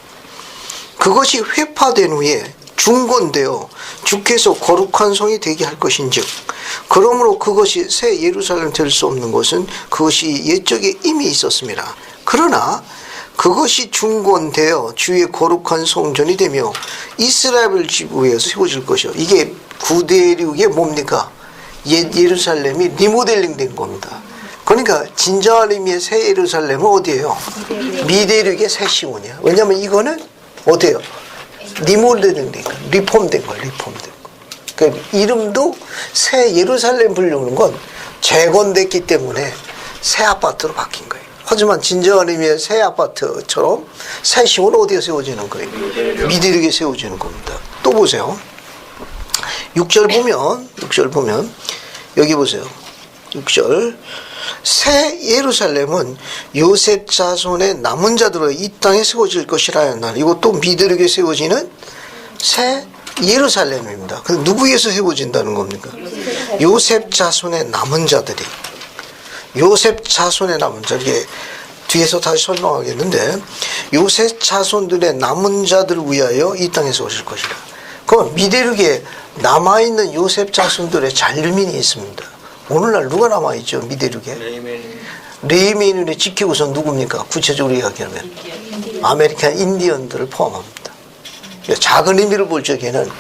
그것이 회파된 후에 중건되어 주께서 거룩한 성이 되게 할 것인즉 그러므로 그것이 새 예루살렘 될 수 없는 것은 그것이 옛적에 이미 있었습니다. 그러나 그것이 중건되어 주의 거룩한 성전이 되며 이스라엘 지부에서 세워질 것이요. 이게 구대륙의 뭡니까? 옛 예루살렘이 리모델링 된 겁니다. 그러니까 진정한 의미의 새 예루살렘은 어디예요? 미대륙의 새 시온이야. 왜냐하면 이거는 어때요? 리모델링 된 거, 리폼된 거, 리폼된 거. 그러니까 이름도 새 예루살렘 부르는 건 재건됐기 때문에 새 아파트로 바뀐 거예요. 하지만 진정한 의미의 새 아파트처럼 새 시온은 어디에 세워지는 거예요? 미대륙에 세워지는 겁니다. 또 보세요. 6절 보면 여기 보세요. 6절 새 예루살렘은 요셉 자손의 남은 자들로 이 땅에 세워질 것이라 하였나. 이것도 미대륙에 세워지는 새 예루살렘입니다. 근데 누구에서 세워진다는 겁니까? 요셉 자손의 남은 자들이. 요셉 자손의 남은 자. 이게 뒤에서 다시 설명하겠는데 요셉 자손들의 남은 자들을 위하여 이 땅에 세워질 것이라. 그럼 미대륙에 남아있는 요셉 자손들의 잔류민이 있습니다. 오늘날 누가 남아있죠? 미대륙에? 레이메인을 지키고 우선 누굽니까? 구체적으로 이야기하면 아메리칸 인디언들을 포함합니다. 작은 의미로 볼 적에는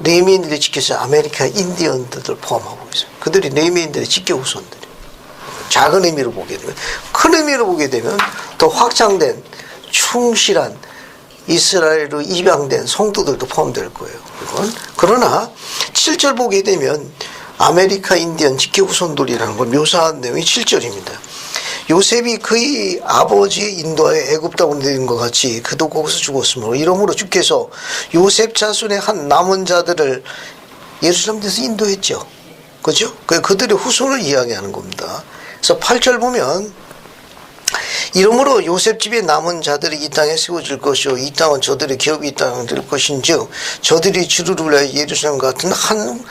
레이메인들이 지켜서 아메리칸 인디언들을 포함하고 있어요. 그들이 레이메인들의 직계 후손들이. 작은 의미로 보게 되면, 큰 의미로 보게 되면 더 확장된 충실한 이스라엘로 입양된 성도들도 포함될 거예요. 이건. 그러나 7절 보게 되면 아메리카 인디언 직계 후손들이라는 걸 묘사한 내용이 7절입니다. 요셉이 그의 아버지의 인도하여 애굽다 보내는 것 같이 그도 거기서 죽었으므로 이러므로 주께서 요셉 자손의 한 남은 자들을 예루살렘에서 인도했죠. 그죠? 그들의 후손을 이야기하는 겁니다. 그래서 8절 보면 이러므로 요셉 집에 남은 자들이 이 땅에 세워질 것이요 이 땅은 저들의 기업이 이 땅에 될 것인즉 저들이 주를 위하여 예루살렘 같은 한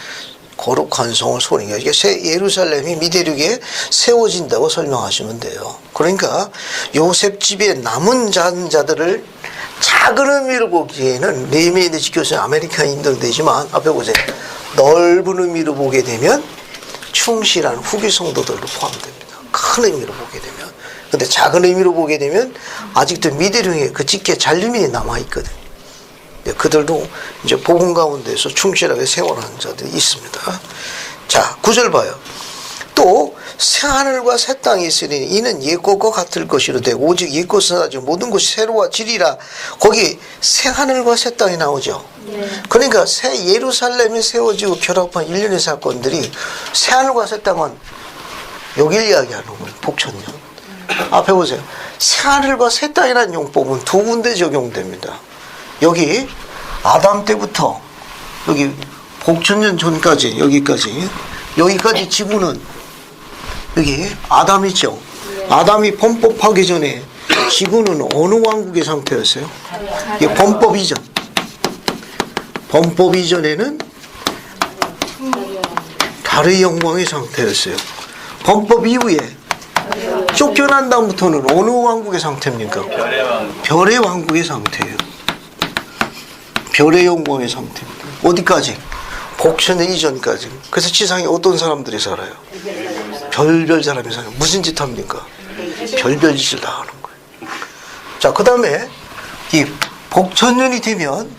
거룩한 성을 소리하게 이게 새 예루살렘이 미대륙에 세워진다고 설명하시면 돼요. 그러니까 요셉 집에 남은 자들을 작은 의미로 보기에는 레이메인이 지켜서 아메리칸 인도는 되지만 앞에 보세요. 넓은 의미로 보게 되면 충실한 후기 성도들도 포함됩니다. 큰 의미로 보게 되면. 근데 작은 의미로 보게 되면 아직도 미대륙에 그 직계 잔류민이 남아있거든. 그들도 이제 복음 가운데서 충실하게 세워나가는 자들이 있습니다. 자, 9절 봐요. 또 새하늘과 새 땅이 있으니 이는 옛것과 같을 것이로되 오직 옛것은 아주 모든 것이 새로워지리라. 거기 새하늘과 새 땅이 나오죠. 그러니까 새 예루살렘이 세워지고 결합한 일련의 사건들이 새하늘과 새 땅은 여길 이야기하는 거예요. 복천년. 앞에 보세요. 새하늘과 새 땅이라는 용법은 두 군데 적용됩니다. 여기 아담 때부터 여기 복천년 전까지 여기까지 지구는 여기 아담 있죠. 아담이 범법하기 전에 지구는 어느 왕국의 상태였어요? 이게 범법 이전. 범법 이전에는 달의 영광의 상태였어요. 범법 이후에 쫓겨난 다음부터는 어느 왕국의 상태입니까? 별의 왕국의 상태예요. 별의 영광의 상태입니다. 어디까지? 복천년 이전까지. 그래서 지상에 어떤 사람들이 살아요? 별별 사람이 살아요. 무슨 짓 합니까? 별별 짓을 다 하는 거예요. 자, 그 다음에 이 복천년이 되면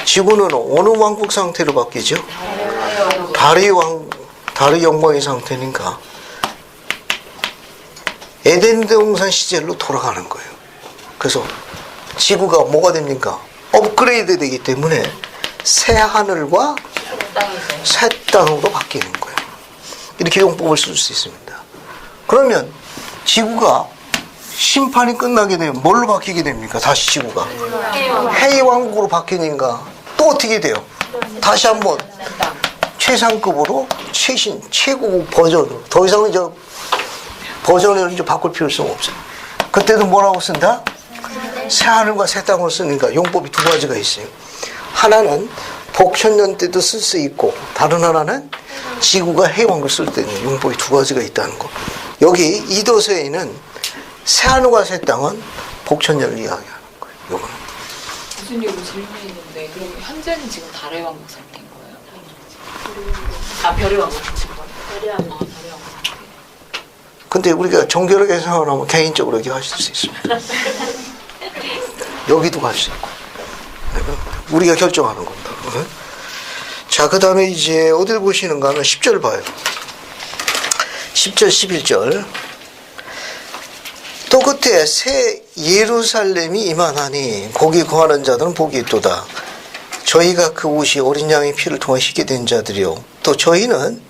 지구는 어느 왕국 상태로 바뀌죠? 달의 영광의 상태니까 에덴 동산 시절로 돌아가는 거예요. 그래서 지구가 뭐가 됩니까? 업그레이드 되기 때문에 새 하늘과 새 땅으로 바뀌는 거예요. 이렇게 용법을 쓸 수 있습니다. 그러면 지구가 심판이 끝나게 되면 뭘로 바뀌게 됩니까? 다시 지구가 해의 왕국으로 바뀌니까 또 어떻게 돼요? 다시 한번 최상급으로 최고급 버전으로 더 이상은 버전을 이제 바꿀 필요성이 없어요. 그때도 뭐라고 쓴다? 새 하늘과 새 땅으로 쓰니까 용법이 두 가지가 있어요. 하나는 복천년 때도 쓸 수 있고 다른 하나는 지구가 해왕국을 쓸 때는 용법이 두 가지가 있다는 거. 여기 이도서에는 새 하늘과 새 땅은 복천년을 이야기하는 거예요. 요거는. 교수님 질문이 있는데 그럼 현재는 지금 달의 왕국 상태인 거예요? 별의 왕국 별의 왕국. 근데 우리가 정결하게 생각하면 개인적으로 여기 하실 수 있습니다. 여기도 갈 수 있고. 우리가 결정하는 겁니다. 자, 그 다음에 이제 어딜 보시는가 하면 10절 봐요. 10절, 11절. 또 그때 새 예루살렘이 임하나니 거기 거하는 자들은 복이 있도다. 저희가 그 옷이 어린 양의 피를 통해 희게 된 자들이요. 또 저희는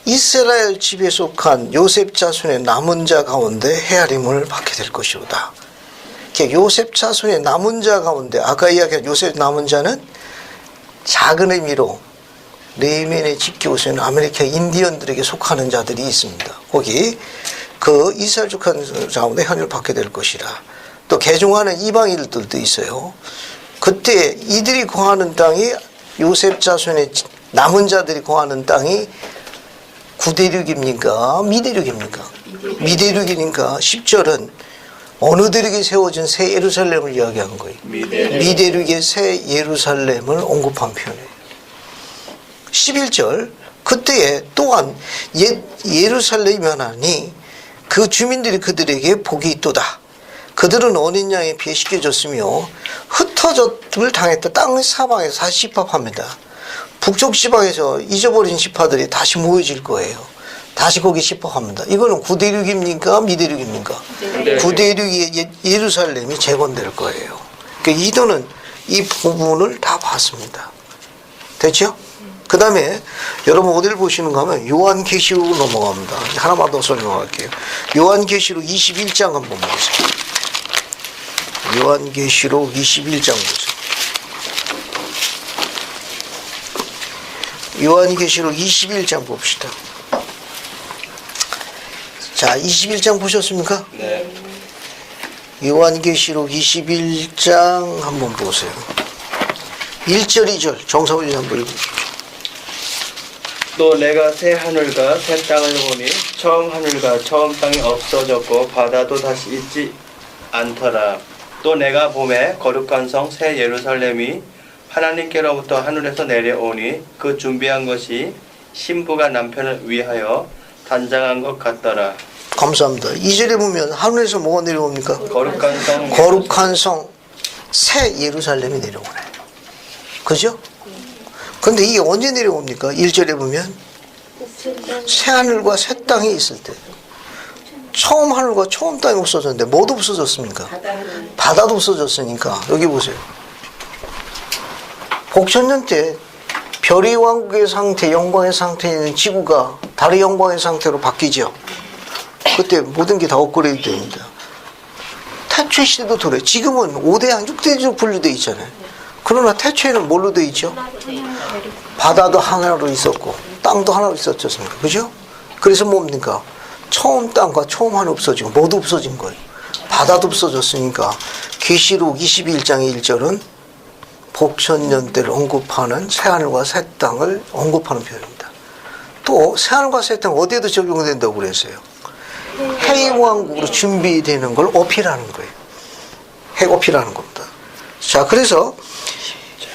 이스라엘 집에 속한 요셉 자손의 남은 자 가운데 헤아림을 받게 될 것이로다. 요셉 자손의 남은 자 가운데 아까 이야기한 요셉 남은 자는 작은 의미로 레이멘의 직계오스는 아메리카 인디언들에게 속하는 자들이 있습니다. 거기 그 이스라엘 족한 가운데 현을 받게 될 것이라. 또 개종하는 이방인들도 있어요. 그때 이들이 거하는 땅이 요셉 자손의 남은 자들이 거하는 땅이 구대륙입니까? 미대륙입니까? 미대륙이니까 10절은 어느 대륙에 세워진 새 예루살렘을 이야기한 거예요. 미대륙의 새 예루살렘을 언급한 표현이에요. 11절 그때에 또한 예루살렘이 하나니 그 주민들이 그들에게 복이 있도다. 그들은 어린 양에 비해 씻겨졌으며 흩어졌음을 당했다. 땅의 사방에서 다시 집합합니다. 북쪽 지방에서 잊어버린 지파들이 다시 모여질 거예요. 다시 거기 집합합니다. 이거는 구대륙입니까? 미대륙입니까? 구대륙의 예루살렘이 재건될 거예요. 그러니까 이도는 이 부분을 다 봤습니다. 됐죠? 그 다음에 여러분 어디를 보시는가 하면 요한계시록으로 넘어갑니다. 하나만 더 설명할게요. 요한계시록 21장 한번 보세요. 요한계시록 21장 보세요. 요한계시록 21장 봅시다. 자, 21장 보셨습니까? 네. 요한계시록 21장 한번 보세요. 1절 2절 정사훈이 한번 읽으십시오. 또 내가 새 하늘과 새 땅을 보니 처음 하늘과 처음 땅이 없어졌고 바다도 다시 있지 않더라. 또 내가 봄에 거룩한 성 새 예루살렘이 하나님께로부터 하늘에서 내려오니 그 준비한 것이 신부가 남편을 위하여 단장한 것 같더라. 감사합니다. 2절에 보면 하늘에서 뭐가 내려옵니까? 거룩한 성 새 예루살렘이 내려오네. 그죠? 근데 이게 언제 내려옵니까? 1절에 보면 새 하늘과 새 땅이 있을 때. 처음 하늘과 처음 땅이 없어졌는데 뭐도 없어졌습니까? 바다도 없어졌으니까. 여기 보세요. 복천년 때 별의 왕국의 상태, 영광의 상태에 있는 지구가 달의 영광의 상태로 바뀌죠. 그때 모든 게 다 업그레이드 됩니다. 태초의 시대도 그래. 지금은 5대양 6대주로 분류되어 있잖아요. 그러나 태초에는 뭘로 되어 있죠? 바다도 하나로 있었고 땅도 하나로 있었지 않습니까? 그죠? 그래서 뭡니까? 처음 땅과 처음 하늘 없어지고 모두 없어진 거예요. 바다도 없어졌으니까 계시록 21장의 1절은 복천년 때를 언급하는 새하늘과 새 땅을 언급하는 표현입니다. 또 새하늘과 새 땅 어디에도 적용된다고 그랬어요? 해왕국으로 준비되는 걸 어필하는 거예요. 어필하는 겁니다. 자, 그래서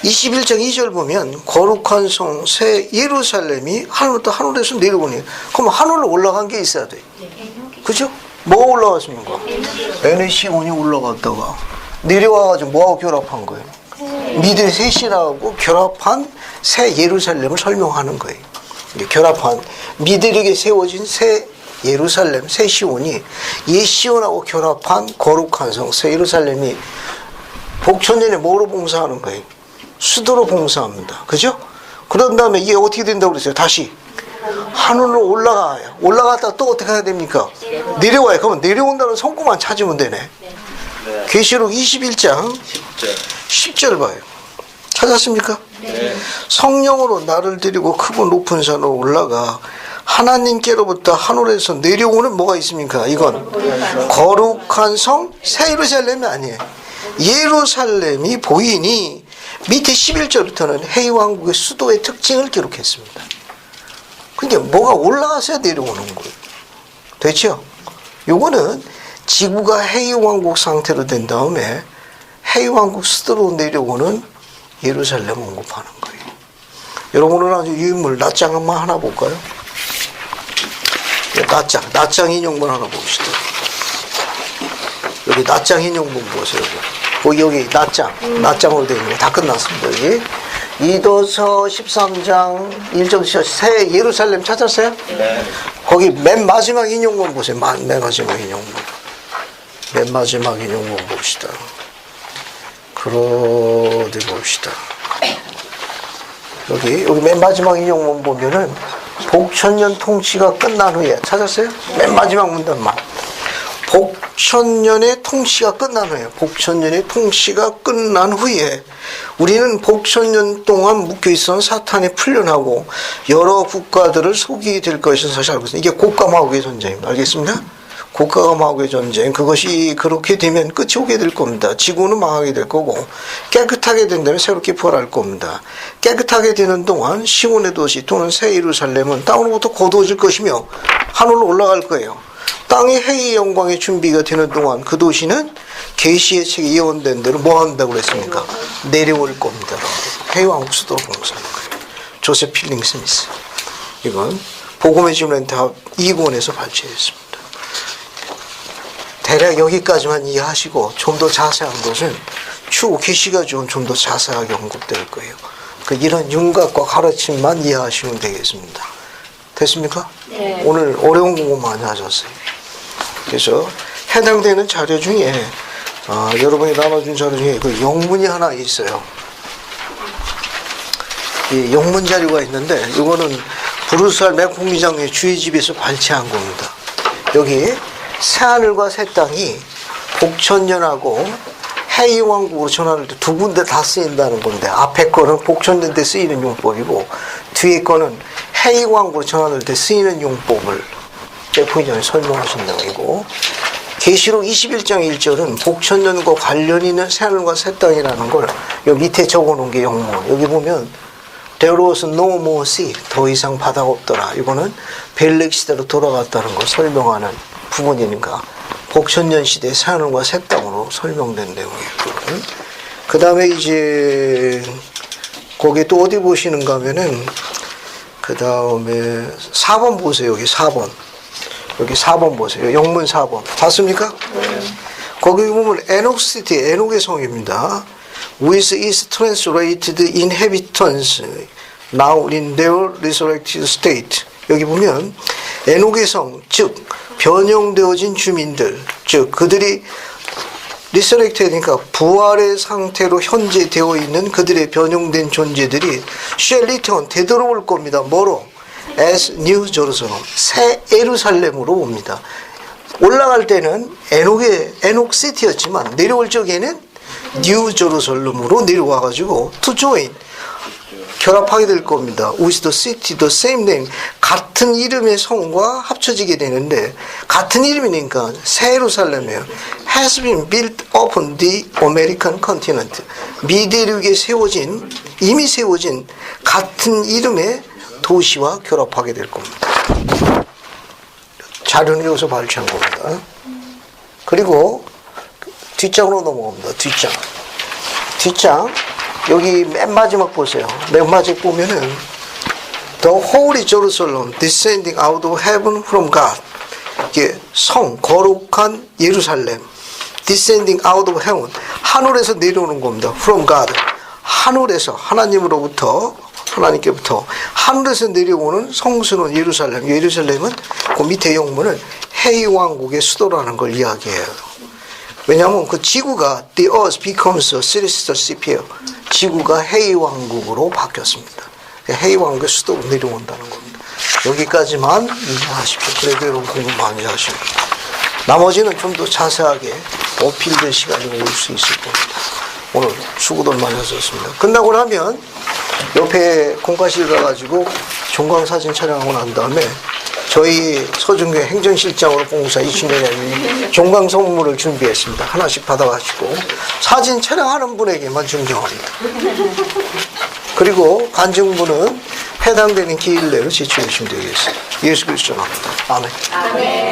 21장 2절 보면 거룩한 성 새 예루살렘이 하늘부터 하늘에서 내려오니 그럼 하늘로 올라간 게 있어야 돼요. 그죠? 뭐가 올라갔습니까? 에네시온이 올라갔다가 내려와가지고 뭐하고 결합한 거예요? 미대 셋이라고 결합한 새 예루살렘을 설명하는 거예요. 결합한 미대륙에 세워진 새 예루살렘, 새 시온이 옛 시온하고 결합한 거룩한 성 새 예루살렘이 복천년에 뭐로 봉사하는 거예요? 수도로 봉사합니다. 그죠? 그런 다음에 이게 어떻게 된다고 그랬어요? 다시 하늘로 올라가요. 올라갔다가 또 어떻게 해야 됩니까? 내려와요. 그러면 내려온다는 성구만 찾으면 되네. 계시록 21장 10절 봐요. 찾았습니까? 네. 성령으로 나를 데리고 크고 높은 산으로 올라가 하나님께로부터 하늘에서 내려오는 뭐가 있습니까? 이건 거룩한 성 새 예루살렘이 아니에요. 예루살렘이 보이니 밑에 11절부터는 해왕국의 수도의 특징을 기록했습니다. 그러니까 뭐가 올라가서야 내려오는 거예요. 됐죠? 요거는 지구가 해왕국 상태로 된 다음에 해왕국 수도로 내려오는 예루살렘을 언급하는 거예요. 여러분 오늘 아주 유인물 낫장 한번 하나 볼까요? 낫장 인용문 하나 봅시다. 여기 낫장 인용문 보세요. 여기 낫장으로 되어 있는 거 다 끝났습니다. 여기 이도서 13장 1절 새 예루살렘 찾았어요? 네. 거기 맨 마지막 인용문 보세요. 맨 마지막 인용문. 맨 마지막 인용문 봅시다. 어디 봅시다. 여기 맨 마지막 인용문 보면은 복천년 통치가 끝난 후에 찾았어요? 맨 마지막 문단만. 복천년의 통치가 끝난 후에 복천년의 통치가 끝난 후에 우리는 복천년 동안 묶여있던 사탄에 풀려나고 여러 국가들을 속이게 될 것이라는 사실 알고 있습니다. 이게 곡감하고의 전쟁입니다. 알겠습니다? 곡감하고의 전쟁, 그것이 그렇게 되면 끝이 오게 될 겁니다. 지구는 망하게 될 거고 깨끗하게 된다면 새롭게 부활할 겁니다. 깨끗하게 되는 동안 시온의 도시 또는 새 예루살렘은 땅으로부터 거두어질 것이며 하늘로 올라갈 거예요. 땅의 해의 영광의 준비가 되는 동안 그 도시는 계시의 책에 예언된 대로 뭐 한다고 그랬습니까? 내려올 겁니다. 해왕국 수도로 봉사하는 거예요. 조셉 필링 스미스. 이건 복음의 지문렌터 2권에서 발췌했습니다. 대략 여기까지만 이해하시고 좀 더 자세한 것은 추후 계시가 좀 더 자세하게 언급될 거예요. 이런 윤곽과 가르침만 이해하시면 되겠습니다. 됐습니까? 네. 오늘 어려운 공부 많이 하셨어요. 그래서 해당되는 자료 중에 여러분이 나눠준 자료 중에 그 영문이 하나 있어요. 이 영문 자료가 있는데 이거는 브루스할 맥풍미장의 주의집에서 발췌한 겁니다. 여기 새하늘과 새 땅이 복천년하고 해이왕국으로 전환할 때 두 군데 다 쓰인다는 건데 앞에 거는 복천년 때 쓰이는 용법이고 뒤에 거는 해이왕국으로 전환할 때 쓰이는 용법을 맥풍미장이 설명하신 내용이고 계시록 21장 1절은 복천년과 관련 있는 새하늘과 새 땅이라는 걸 여기 밑에 적어놓은 게 영문. 여기 보면 There was no more sea. 더 이상 바다가 없더라. 이거는 벨렉 시대로 돌아갔다는 걸 설명하는 부분이니까 복천년 시대 새하늘과 새 땅으로 설명된 내용이에요. 그 다음에 이제 거기 또 어디 보시는가 하면은 그 다음에 4번 보세요. 여기 4번. 여기 4번 보세요. 영문 4번. 봤습니까? 거기 보면 에녹시티, 에녹의 성입니다. With its translated inhabitants now in their resurrected state. 여기 보면 에녹의 성, 즉 변형되어진 주민들, 즉 그들이 리서렉트니까 부활의 상태로 현재 되어 있는 그들의 변형된 존재들이 shall return, 되돌아올 겁니다. 뭐로? as New Jerusalem, 새 예루살렘으로 옵니다. 올라갈 때는 에녹 시티였지만 내려올 적에는 뉴 제루살렘으로 내려와가지고 to join, 결합하게 될 겁니다. with the city, the same name, 같은 이름의 성과 합쳐지게 되는데 같은 이름이니까 새 예루살렘이에요. has been built upon the American continent, 미대륙에 이미 세워진 같은 이름의 도시와 결합하게 될 겁니다. 자료는 여기서 발췌한 겁니다. 그리고 뒷장으로 넘어갑니다. 뒷장 여기 맨 마지막 보세요. 맨 마지막 보면은 The Holy Jerusalem descending out of heaven from God. 이게 성 거룩한 예루살렘 descending out of heaven, 하늘에서 내려오는 겁니다. From God, 하늘에서 하나님께부터 하늘에서 내려오는 성스러운 예루살렘. 예루살렘은 그 밑에 영문은 해이왕국의 수도라는 걸 이야기해요. 왜냐하면 그 지구가 the earth becomes a celestial city. 지구가 해이왕국으로 바뀌었습니다. 해이왕국의 수도로 내려온다는 겁니다. 여기까지만 이해하십시오. 그래도 여러분 공부 많이 하시고 나머지는 좀 더 자세하게 어필될 시간이 올 수 있을 겁니다. 오늘 수고들 많이 하셨습니다. 끝나고 나면 옆에 공과실 가가지고 종강사진 촬영하고 난 다음에 저희 서중교 행정실장으로 봉사 20년에 종강 선물을 준비했습니다. 하나씩 받아가시고 사진 촬영하는 분에게만 증정합니다. 그리고 간증분은 해당되는 기일 내로 제출해 주시면 되겠습니다. 예수 그리스도 나옵니다. 아멘.